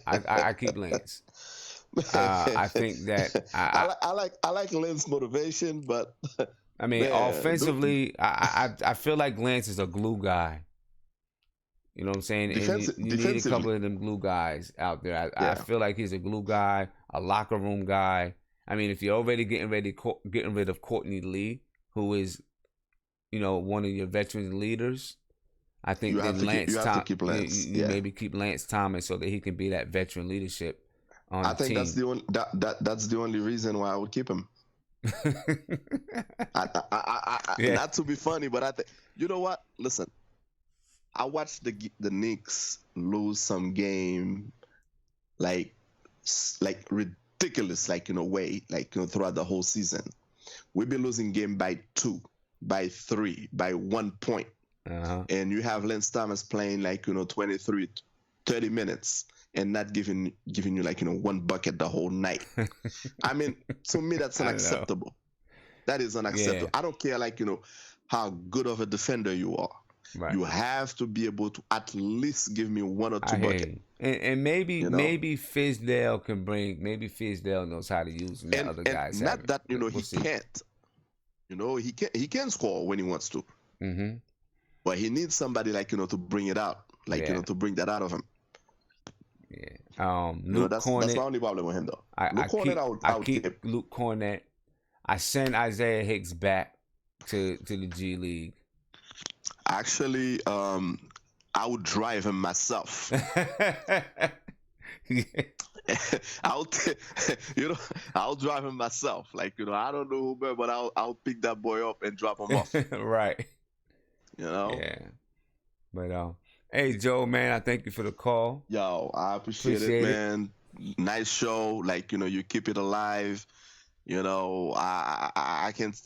I keep Lance. I think that I like Lance's motivation, but I mean, offensively, I feel like Lance is a glue guy. You know what I'm saying? And you need a Defensively. couple of them glue guys out there. I Yeah. feel like he's a glue guy, a locker room guy. I mean, if you're already getting rid of Courtney Lee, who is, one of your veteran leaders, I think then you have to keep Lance. You maybe keep Lance Thomas so that he can be that veteran leadership on the team. I think that's the only reason why I would keep him. Not to be funny, but I think, you know what? Listen, I watched the Knicks lose some game, like ridiculous, in a way, throughout the whole season. We've been losing game by 2, by 3, by 1 point. And you have Lance Thomas playing 23, 30 minutes and not giving you 1 bucket the whole night. I mean, to me, that's unacceptable. That is unacceptable. Yeah. I don't care how good of a defender you are. Right. You have to be able to at least give me 1 or 2 buckets. And maybe Fizdale can bring. Maybe Fizdale knows how to use him. Other guys not haven't. That he can't. He can score when he wants to. Mm-hmm. But he needs somebody to bring it out, to bring that out of him. Yeah. That's my only problem with him, though. I keep Luke Cornett. I send Isaiah Hicks back to the G League. Actually, I would drive him myself. I'll drive him myself. I don't know who, but I'll pick that boy up and drop him off. Right. Yeah. But hey Joe, man, I thank you for the call. Yo, I appreciate it, man. Nice show. You keep it alive. I can't.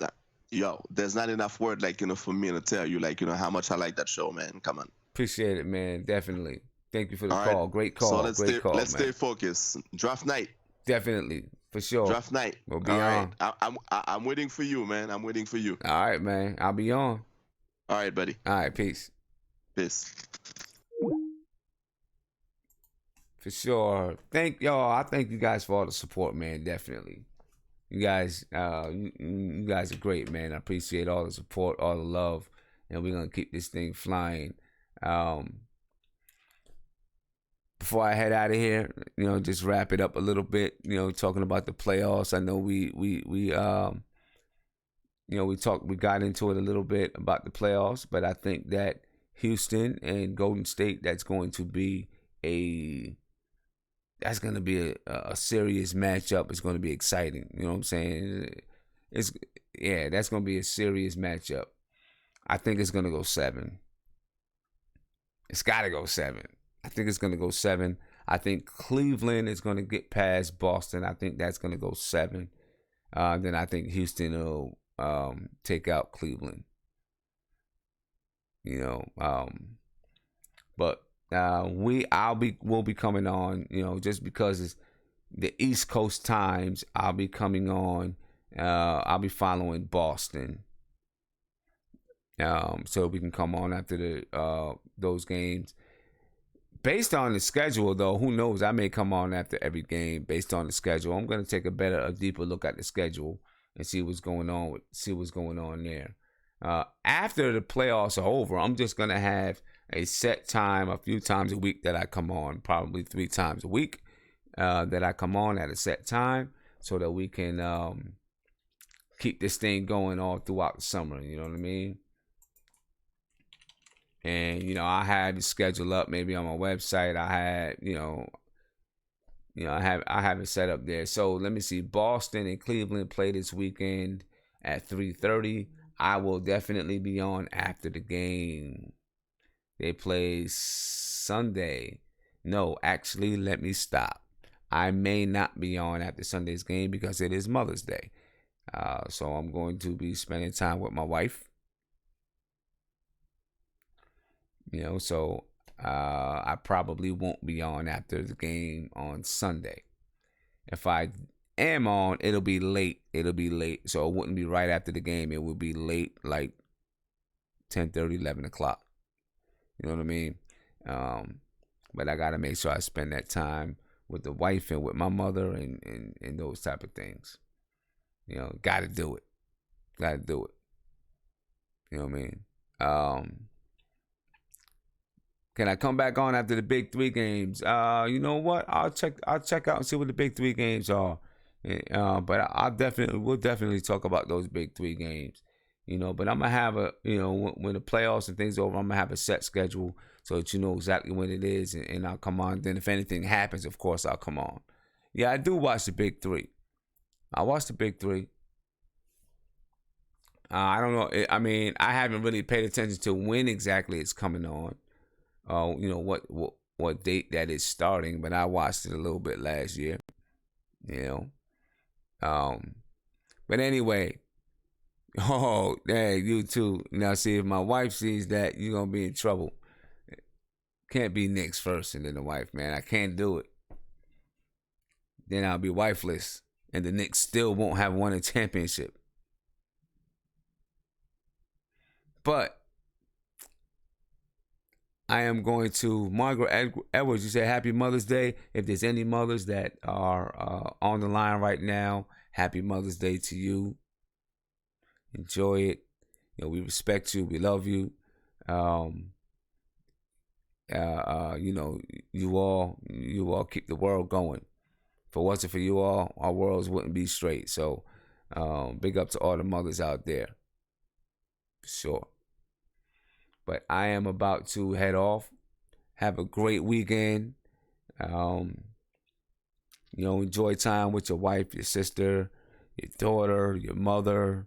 Yo, there's not enough word for me to tell you how much I like that show, man. Come on. Appreciate it, man. Definitely. Thank you for the call. Right. Great call. So let's stay focused. Draft night. Definitely, for sure. Draft night. We'll be on. Right. I'm waiting for you, man. I'm waiting for you. All right, man. I'll be on. All right, buddy. All right, peace. Peace. For sure. I thank you guys for all the support, man. Definitely. You guys are great, man. I appreciate all the support, all the love, and we're gonna keep this thing flying. Before I head out of here, just wrap it up a little bit. Talking about the playoffs. I know we got into it a little bit about the playoffs, but I think that Houston and Golden State, that's going to be a serious matchup. It's going to be exciting. You know what I'm saying? That's going to be a serious matchup. I think it's going to go 7. It's got to go 7. I think it's going to go 7. I think Cleveland is going to get past Boston. I think that's going to go 7. Then I think Houston will take out Cleveland. But we'll be coming on, just because it's the East Coast times. I'll be coming on. I'll be following Boston. So we can come on after those games. Based on the schedule, though, who knows? I may come on after every game based on the schedule. I'm going to take a deeper look at the schedule and see what's going on there. After the playoffs are over, I'm just going to have a set time, a few times a week that I come on, probably 3 times a week that I come on at a set time so that we can keep this thing going all throughout the summer. You know what I mean? And, I have the schedule up maybe on my website. I had, I have it set up there. So let me see. Boston and Cleveland play this weekend at 3:30. I will definitely be on after the game. They play Sunday. No, actually, let me stop. I may not be on after Sunday's game because it is Mother's Day. So I'm going to be spending time with my wife. So I probably won't be on after the game on Sunday. If I am on, it'll be late. So it wouldn't be right after the game. It would be late, like 10:30, 11 o'clock. You know what I mean? But I got to make sure I spend that time with the wife and with my mother and those type of things. Got to do it. You know what I mean? Can I come back on after the big 3 games? You know what? I'll check out and see what the big 3 games are. But we'll definitely talk about those big 3 games. You know, but I'm gonna have when the playoffs and things are over, I'm gonna have a set schedule so that you know exactly when it is, and I'll come on. Then if anything happens, of course I'll come on. Yeah, I do watch the big 3. I watch the big 3. I don't know. I mean, I haven't really paid attention to when exactly it's coming on. You know what date that is starting, but I watched it a little bit last year. You know, but anyway. Oh, hey, you too. Now, see, if my wife sees that, you're going to be in trouble. Can't be Knicks first and then the wife, man. I can't do it. Then I'll be wifeless, and the Knicks still won't have won a championship. But I am going to, Margaret Edwards, you said Happy Mother's Day. If there's any mothers that are on the line right now, Happy Mother's Day to you. Enjoy it. You know, we respect you. We love you. You know, you all keep the world going. If it wasn't for you all, our worlds wouldn't be straight. So, big up to all the mothers out there. For sure. But I am about to head off. Have a great weekend. You know, enjoy time with your wife, your sister, your daughter, your mother.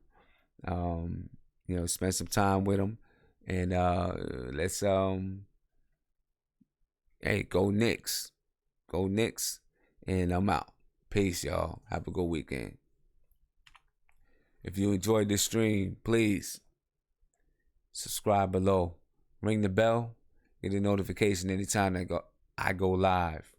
You know, spend some time with them, and let's hey, go Knicks, and I'm out. Peace, y'all. Have a good weekend. If you enjoyed this stream, please subscribe below, ring the bell, get a notification anytime I go live.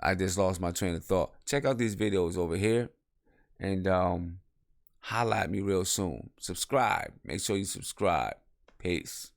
I just lost my train of thought. Check out these videos over here and holla at me real soon. Subscribe. Make sure you subscribe. Peace.